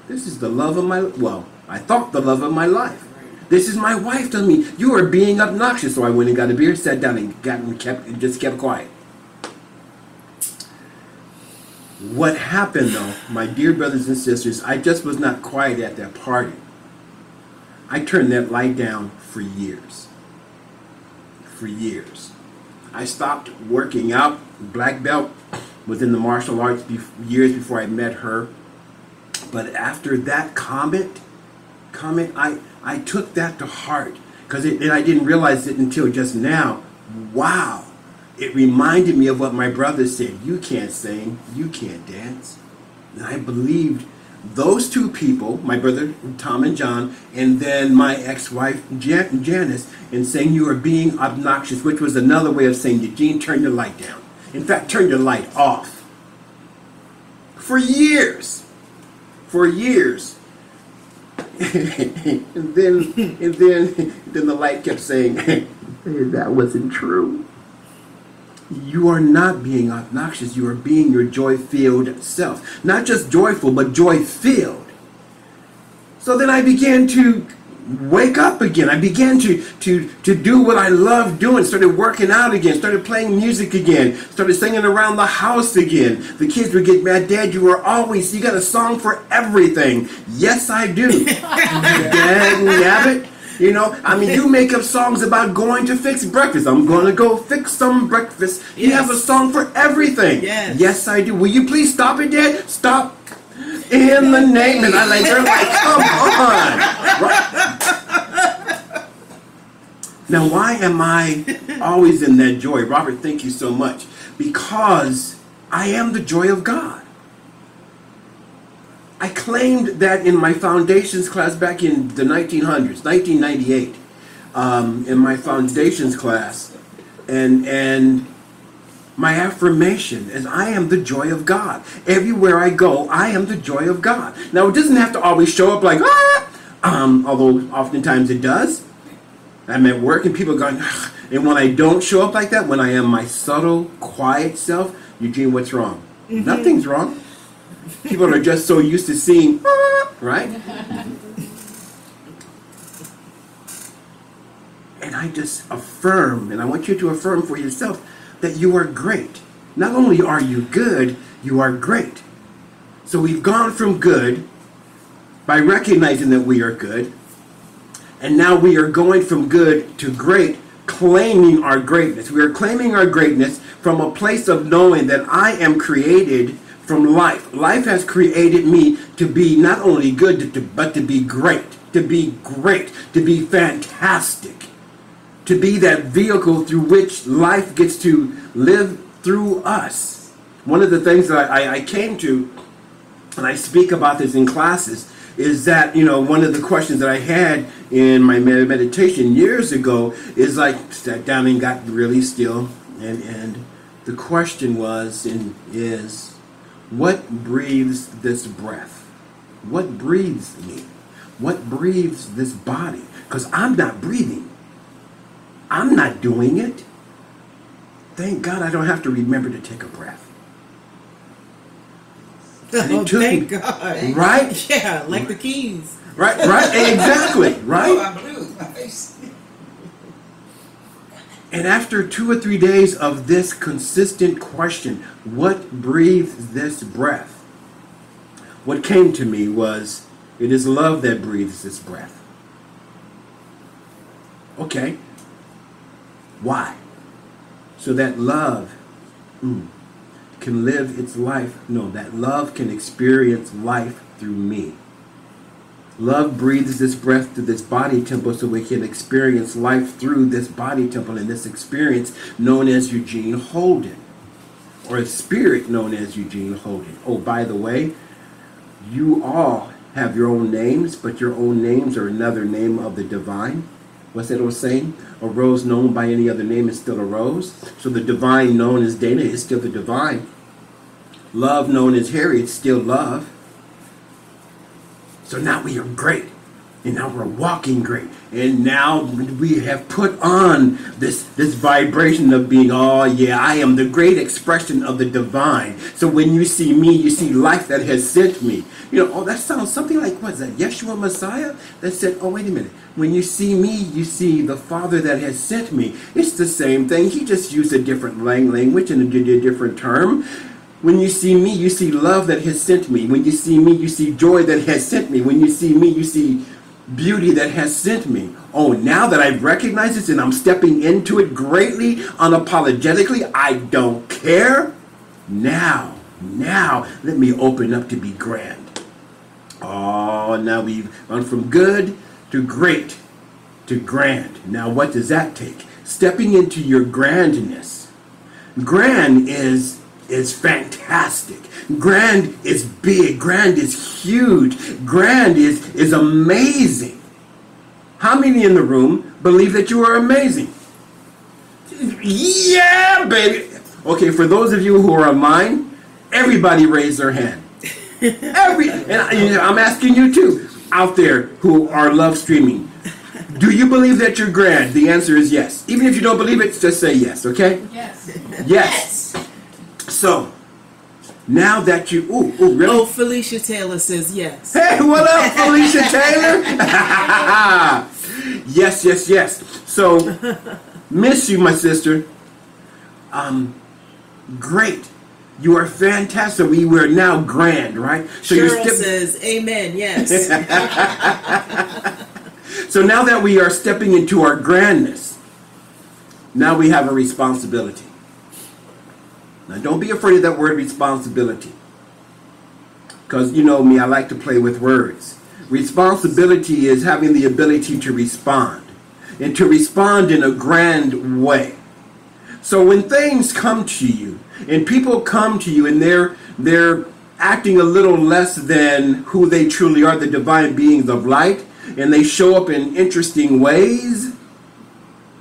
This is the love of my, well, I thought the love of my life. This is my wife telling me, you are being obnoxious. So I went and got a beer, sat down and just kept quiet. What happened though, my dear brothers and sisters, I just was not quiet at that party. I turned that light down for years. For years. I stopped working out, black belt, within the martial arts years before I met her. But after that comment, I took that to heart because I didn't realize it until just now. Wow. It reminded me of what my brother said. You can't sing, you can't dance. And I believed those two people, my brother Tom and John, and then my ex-wife Janice, in saying you are being obnoxious, which was another way of saying, Eugene, turn your light down. In fact, turn your light off. For years. For years. and then the light kept saying, hey, that wasn't true. You are not being obnoxious. You are being your joy-filled self. Not just joyful, but joy-filled. So then I began to wake up again. I began to do what I love doing. Started working out again. Started playing music again. Started singing around the house again. The kids would get mad. Dad, you got a song for everything. Yes, I do. Dad Nabbit. You know, I mean, you make up songs about going to fix breakfast. I'm going to go fix some breakfast. You have a song for everything. Yes, I do. Will you please stop it, Dad? Stop. In the name, and they're like, come on. Right? Now, why am I always in that joy? Robert, thank you so much. Because I am the joy of God. I claimed that in my foundations class back in the 1900s, 1998, in my foundations class, and my affirmation is I am the joy of God. Everywhere I go, I am the joy of God. Now, it doesn't have to always show up like, although oftentimes it does. I'm at work and people are going, and when I don't show up like that, when I am my subtle, quiet self, Eugene, what's wrong? Nothing's wrong. People are just so used to seeing, right? And I just affirm, and I want you to affirm for yourself that you are great. Not only are you good, you are great. So we've gone from good by recognizing that we are good, and now we are going from good to great, claiming our greatness. We are claiming our greatness from a place of knowing that I am created from life. Life has created me to be not only good, but to be great, to be fantastic, to be that vehicle through which life gets to live through us. One of the things that I came to, and I speak about this in classes, is that, you know, one of the questions that I had in my meditation years ago is like, sat down and got really still, and the question was and is, what breathes this breath? What breathes me? What breathes this body? Because I'm not breathing. I'm not doing it. Thank God I don't have to remember to take a breath. Oh, thank God. Right? Yeah, like the keys. Right, exactly, right? And after 2 or 3 days of this consistent question, what breathes this breath? What came to me was, it is love that breathes this breath. Okay. Why? So that love can live its life. No, that love can experience life through me. Love breathes this breath to this body temple so we can experience life through this body temple and this experience known as Eugene Holden, or a spirit known as Eugene Holden. Oh, by the way, you all have your own names, but your own names are another name of the divine. What's that old saying? A rose known by any other name is still a rose. So the divine known as Dana is still the divine. Love known as Harry, it's still love. So now we are great. And now we're walking great. And now we have put on this vibration of being, oh yeah, I am the great expression of the divine. So when you see me, you see life that has sent me. You know, oh, that sounds something like, what is that, Yeshua Messiah? That said, oh, wait a minute. When you see me, you see the Father that has sent me. It's the same thing. He just used a different language and a different term. When you see me, you see love that has sent me. When you see me, you see joy that has sent me. When you see me, you see beauty that has sent me. Oh, now that I've recognized this and I'm stepping into it greatly, unapologetically, I don't care. Now, let me open up to be grand. Oh, now we've gone from good to great to grand. Now what does that take? Stepping into your grandness. Grand is fantastic. Grand is big. Grand is huge. Grand is amazing. How many in the room believe that you are amazing? Yeah, baby. Okay, for those of you who are online, everybody raise their hand. And I'm asking you too, out there who are love streaming. Do you believe that you're grand? The answer is yes. Even if you don't believe it, just say yes, okay? Yes. Yes. So, now that you, really? Oh, Felicia Taylor says yes. Hey, what up, Felicia Taylor? Yes, yes, yes. So, miss you, my sister. Great. You are fantastic. We were now grand, right? So Cheryl says, amen, yes. So now that we are stepping into our grandness, now we have a responsibility. Now don't be afraid of that word responsibility. Because you know me, I like to play with words. Responsibility is having the ability to respond. And to respond in a grand way. So when things come to you, and people come to you and they're acting a little less than who they truly are, the divine beings of light, and they show up in interesting ways,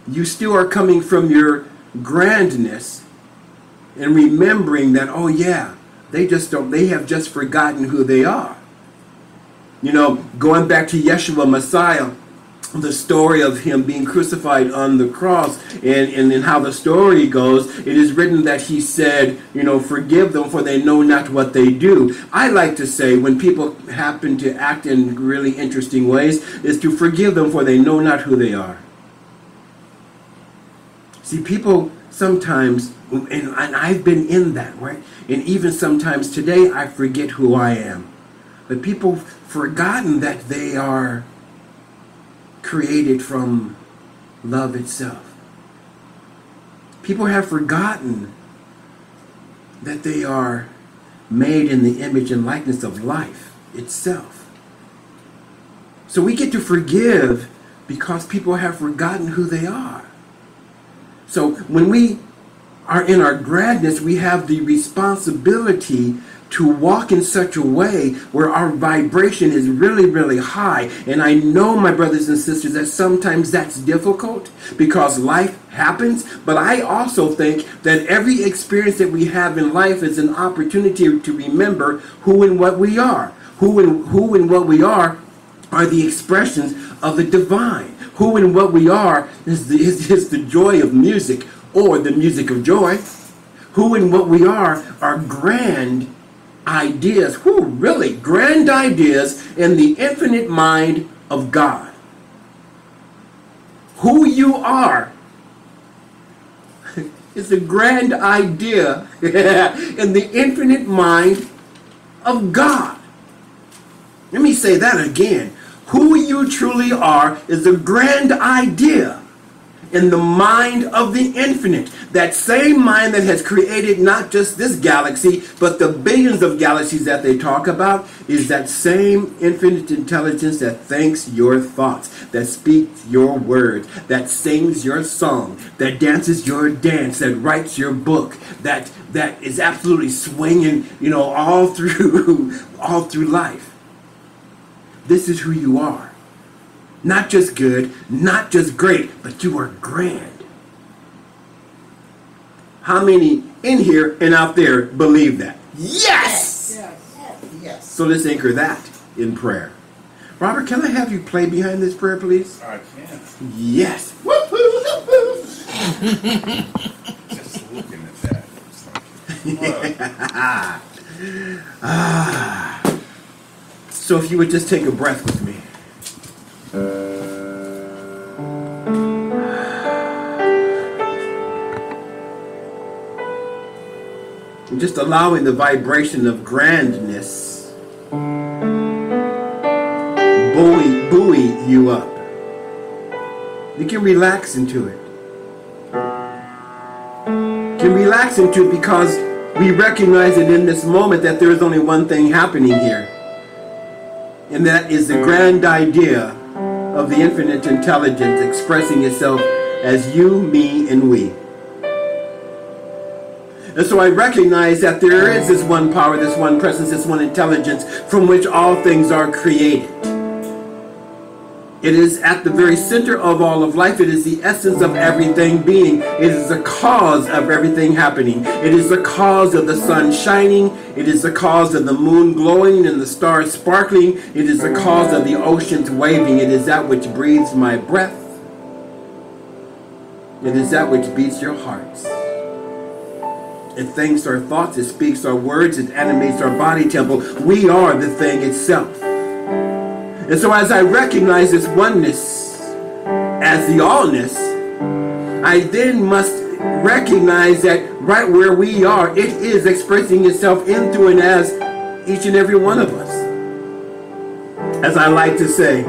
you still are coming from your grandness and remembering that, oh yeah, they have just forgotten who they are. You know, going back to Yeshua Messiah, the story of him being crucified on the cross, and how the story goes, it is written that he said, you know, forgive them for they know not what they do. I like to say when people happen to act in really interesting ways is to forgive them for they know not who they are. See, people sometimes, and I've been in that, right? And even sometimes today I forget who I am. But people forgotten that they are created from love itself. People have forgotten that they are made in the image and likeness of life itself. So we get to forgive because people have forgotten who they are. So when we are in our grandness, we have the responsibility to walk in such a way where our vibration is really, really high. And I know, my brothers and sisters, that sometimes that's difficult because life happens. But I also think that every experience that we have in life is an opportunity to remember who and what we are. Who and what we are the expressions of the divine. Who and what we are is the joy of music, or the music of joy. Who and what we are grand ideas, really grand ideas in the infinite mind of God. Who you are is a grand idea in the infinite mind of God. Let me say that again. Who you truly are is a grand idea in the mind of the infinite. That same mind that has created not just this galaxy, but the billions of galaxies that they talk about, is that same infinite intelligence that thinks your thoughts, that speaks your word, that sings your song, that dances your dance, that writes your book, that is absolutely swinging, all through life. This is who you are. Not just good, not just great, but you are grand. How many in here and out there believe that? Yes! Yes. So let's anchor that in prayer. Robert, can I have you play behind this prayer, please? I can. Yes. Just looking at that. It's like, So if you would just take a breath with me. And just allowing the vibration of grandness buoy you up. You can relax into it. You can relax into it because we recognize that in this moment that there is only one thing happening here. And that is the grand idea of the infinite intelligence expressing itself as you, me, and we. And so I recognize that there is this one power, this one presence, this one intelligence from which all things are created. It is at the very center of all of life. It is the essence of everything being. It is the cause of everything happening. It is the cause of the sun shining. It is the cause of the moon glowing and the stars sparkling. It is the cause of the oceans waving. It is that which breathes my breath. It is that which beats your hearts. It thinks our thoughts, it speaks our words, it animates our body temple. We are the thing itself. And so as I recognize this oneness as the allness, I then must recognize that right where we are, it is expressing itself in, through, and as each and every one of us. As I like to say,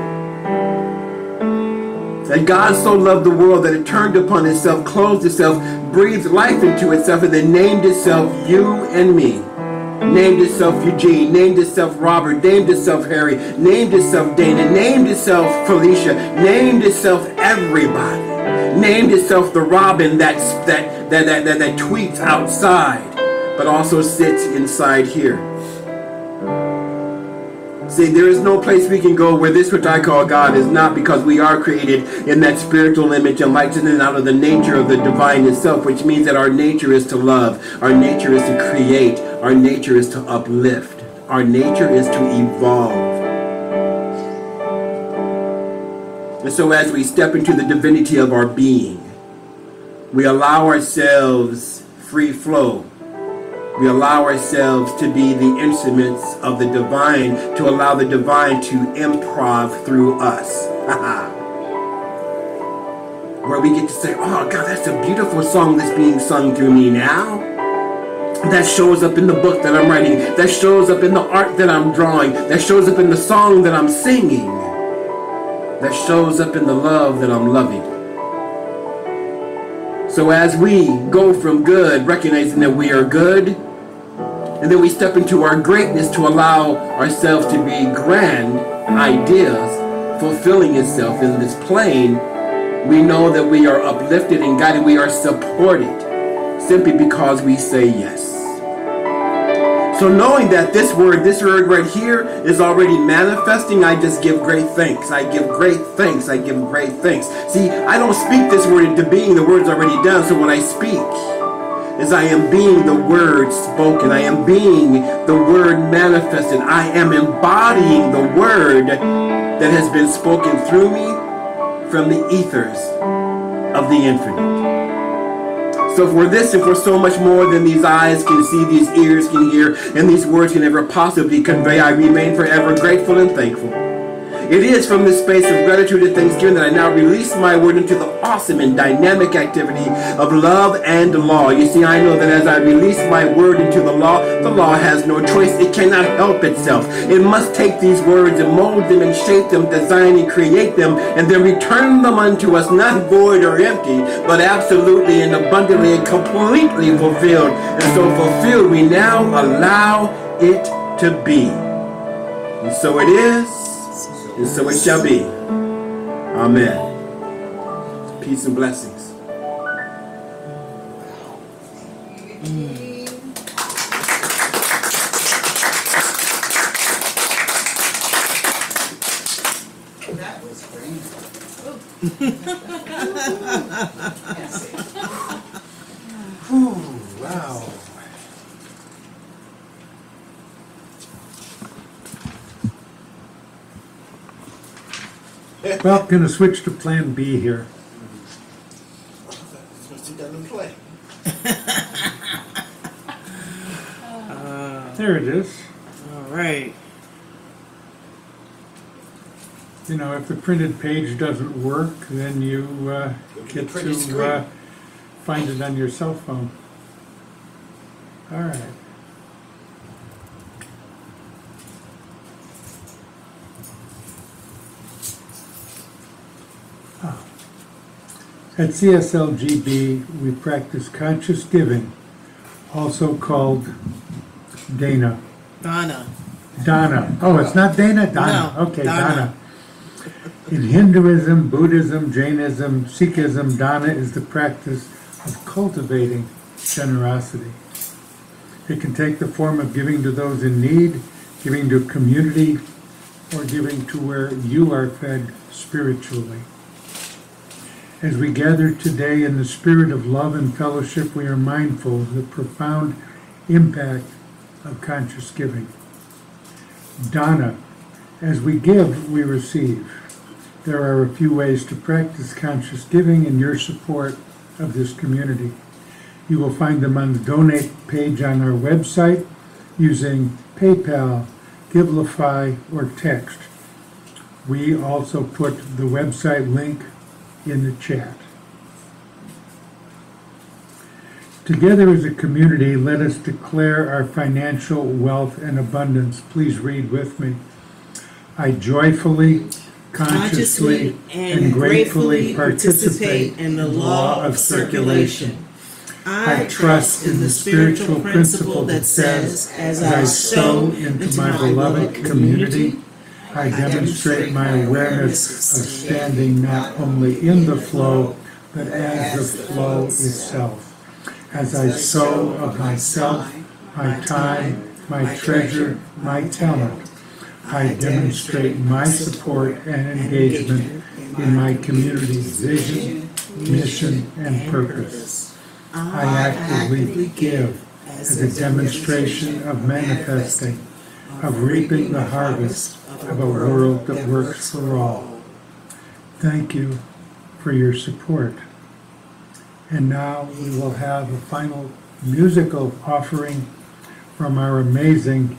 that God so loved the world that it turned upon itself, clothed itself, breathed life into itself, and then named itself you and me. Named itself Eugene, named itself Robert, named itself Harry, named itself Dana, named itself Felicia, named itself everybody. Named itself the Robin that tweets outside, but also sits inside here. See, there is no place we can go where this which I call God is not, because we are created in that spiritual image and likeness out of the nature of the divine itself, which means that our nature is to love, our nature is to create, our nature is to uplift, our nature is to evolve. And so as we step into the divinity of our being, we allow ourselves free flow. We allow ourselves to be the instruments of the divine, to allow the divine to improv through us. Where we get to say, oh God, that's a beautiful song that's being sung through me now. That shows up in the book that I'm writing. That shows up in the art that I'm drawing. That shows up in the song that I'm singing. That shows up in the love that I'm loving. So as we go from good, recognizing that we are good, and then we step into our greatness to allow ourselves to be grand ideas, fulfilling itself in this plane, we know that we are uplifted and guided, we are supported, simply because we say yes. So knowing that this word right here is already manifesting, I just give great thanks. I give great thanks. I give great thanks. See, I don't speak this word into being. The word's already done. So when I speak, is I am being the word spoken. I am being the word manifested. I am embodying the word that has been spoken through me from the ethers of the infinite. So for this and for so much more than these eyes can see, these ears can hear, and these words can ever possibly convey, I remain forever grateful and thankful. It is from this space of gratitude and thanksgiving that I now release my word into the awesome and dynamic activity of love and law. You see, I know that as I release my word into the law has no choice. It cannot help itself. It must take these words and mold them and shape them, design and create them, and then return them unto us, not void or empty, but absolutely and abundantly and completely fulfilled. And so fulfilled, we now allow it to be. And so it is. And so it shall be. Amen. Peace and blessings. That was great. Wow. Well, going to switch to plan B here. There it is. All right. You know, if the printed page doesn't work, then you get to find it on your cell phone. All right. At CSLGB, we practice conscious giving, also called Dana. Donna. Dana. Oh, it's not Dana? Dana. No, okay, Dana. Dana. In Hinduism, Buddhism, Jainism, Sikhism, Dana is the practice of cultivating generosity. It can take the form of giving to those in need, giving to community, or giving to where you are fed spiritually. As we gather today in the spirit of love and fellowship, we are mindful of the profound impact of conscious giving. Dana, as we give, we receive. There are a few ways to practice conscious giving in your support of this community. You will find them on the donate page on our website using PayPal, Givelify, or text. We also put the website link in the chat. Together as a community, let us declare our financial wealth and abundance. Please read with me. I joyfully, consciously, and gratefully participate in the law of circulation. I trust in the spiritual principle that says, as I sow into my beloved community, I demonstrate my awareness of standing not only in the flow, but as the flow itself. As I sow of myself, my time, my treasure, my talent, I demonstrate my support and engagement in my community's vision, mission, and purpose. I actively give as a demonstration of manifesting, of reaping the harvest of a world that works for all. Thank you for your support. And now we will have a final musical offering from our amazing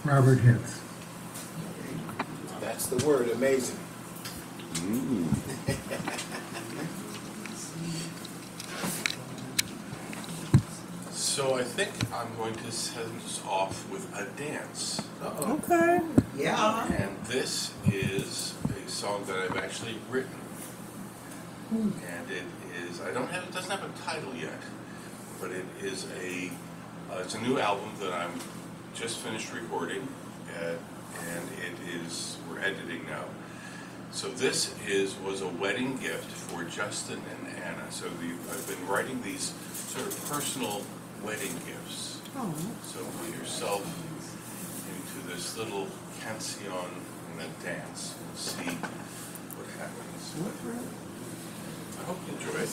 Robert Hitz. That's the word, amazing. So I think I'm going to send us off with a dance. Okay. Yeah. And this is a song that I've actually written. And it is, it doesn't have a title yet, but it is it's a new album that I'm just finished recording, and we're editing now. So this was a wedding gift for Justin and Anna. So I've been writing these sort of personal wedding gifts. Oh. So put yourself into this little canción and a dance and see what happens. I hope you enjoy it.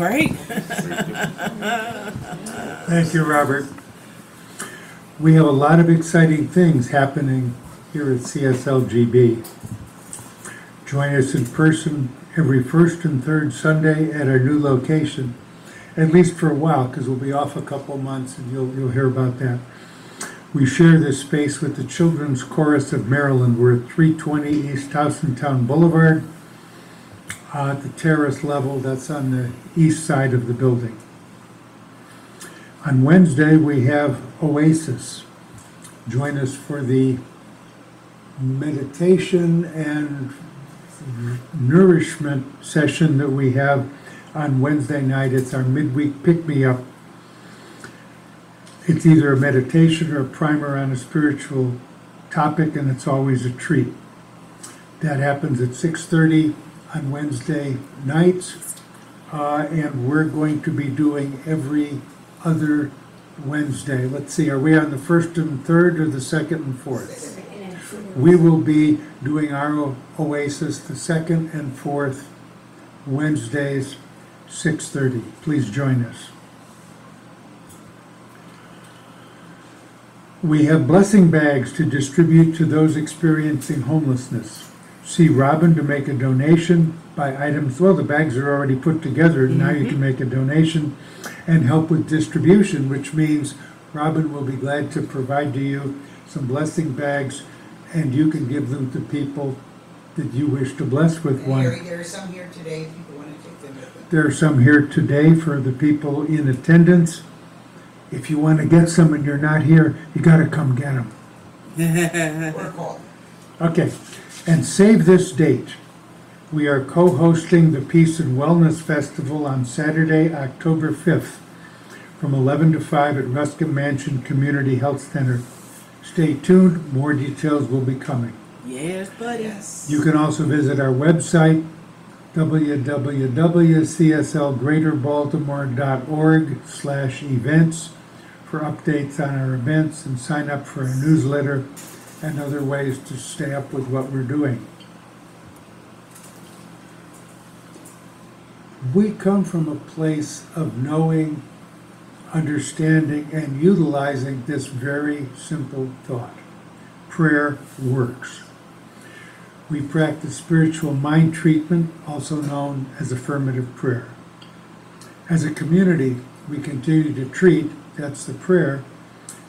Great. Thank you, Robert. We have a lot of exciting things happening here at CSLGB. Join us in person every first and third Sunday at our new location, at least for a while, because we'll be off a couple months and you'll hear about that. We share this space with the Children's Chorus of Maryland. We're at 320 East Housetown Boulevard at the terrace level. That's on the east side of the building. On Wednesday, we have Oasis. Join us for the meditation and nourishment session that we have on Wednesday night. It's our midweek pick-me-up. It's either a meditation or a primer on a spiritual topic, and it's always a treat. That happens at 6:30 on Wednesday nights, and we're going to be doing every other Wednesday. Let's see, are we on the first and third or the second and fourth? We will be doing our Oasis the second and fourth Wednesdays, 6:30. Please join us. We have blessing bags to distribute to those experiencing homelessness. See Robin to make a donation. Buy items. Well, the bags are already put together. Now you can make a donation and help with distribution, which means Robin will be glad to provide to you some blessing bags, and you can give them to people that you wish to bless with one. There are some here today if people want to take them with them. There are some here today for the people in attendance. If you want to get some and you're not here, you got to come get them. Or call. Okay, and save this date. We are co-hosting the Peace and Wellness Festival on Saturday, October 5th, from 11 to 5 at Ruskin Mansion Community Health Center. Stay tuned, more details will be coming. Yes, buddy. Yes. You can also visit our website, www.cslgreaterbaltimore.org/events for updates on our events and sign up for our newsletter and other ways to stay up with what we're doing. We come from a place of knowing, understanding, and utilizing this very simple thought. Prayer works. We practice spiritual mind treatment, also known as affirmative prayer. As a community, we continue to treat, that's the prayer,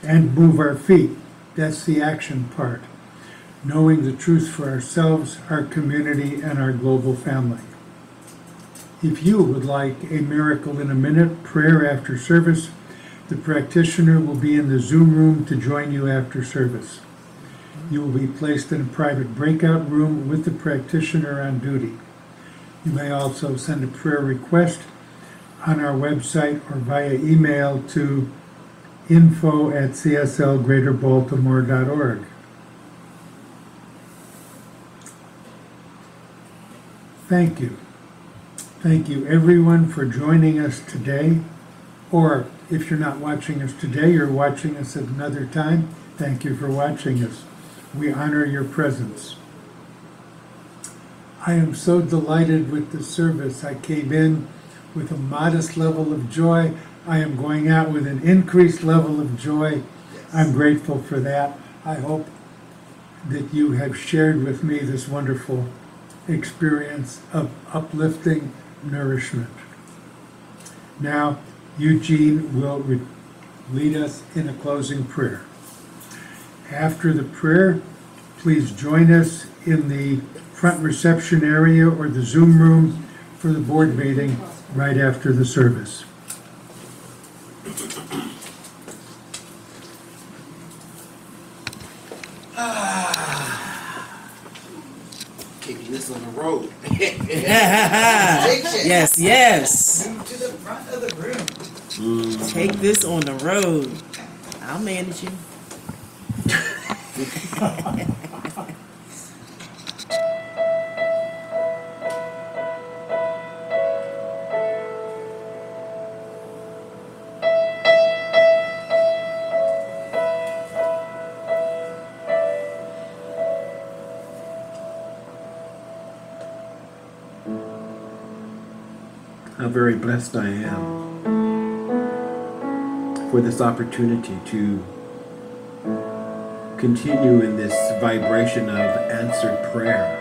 and move our feet, that's the action part, knowing the truth for ourselves, our community, and our global family. If you would like a Miracle in a Minute prayer after service, the practitioner will be in the Zoom room to join you after service. You will be placed in a private breakout room with the practitioner on duty. You may also send a prayer request on our website or via email to info@cslgreaterbaltimore.org. Thank you. Thank you everyone for joining us today, or if you're not watching us today, you're watching us at another time. Thank you for watching us. We honor your presence. I am so delighted with the service. I came in with a modest level of joy. I am going out with an increased level of joy. I'm grateful for that. I hope that you have shared with me this wonderful experience of uplifting nourishment. Now, Eugene will lead us in a closing prayer. After the prayer, please join us in the front reception area or the Zoom room for the board meeting right after the service. Taking this on the road. Yes, yes. Move to the front of the room. Take this on the road. I'll manage you. very blessed I am for this opportunity to continue in this vibration of answered prayer.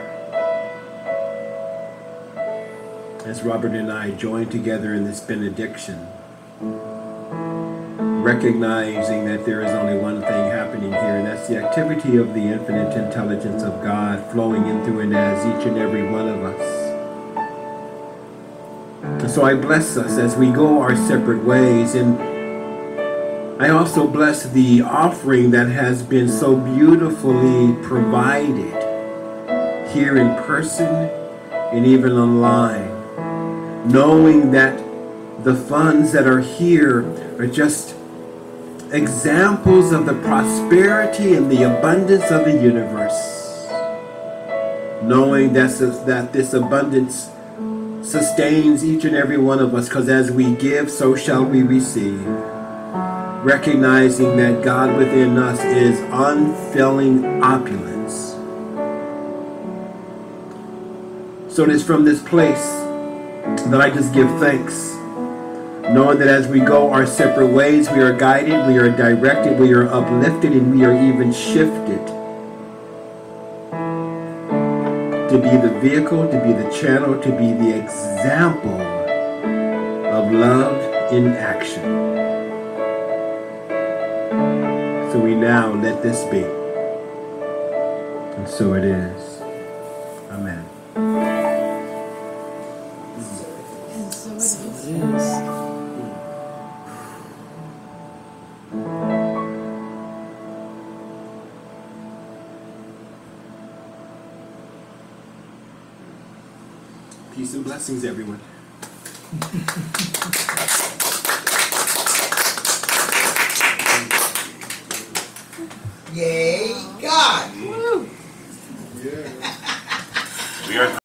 As Robert and I join together in this benediction, recognizing that there is only one thing happening here, and that's the activity of the infinite intelligence of God flowing in through and as each and every one of us. And so I bless us as we go our separate ways, and I also bless the offering that has been so beautifully provided here in person and even online, knowing that the funds that are here are just examples of the prosperity and the abundance of the universe, knowing that this abundance sustains each and every one of us, because as we give, so shall we receive. Recognizing that God within us is unfailing opulence. So it is from this place that I just give thanks, knowing that as we go our separate ways, we are guided, we are directed, we are uplifted, and we are even shifted to be the vehicle, to be the channel, to be the example of love in action. So we now let this be. And so it is. Amen. And so it So is. it is. Peace and blessings, everyone. Yay, God. We are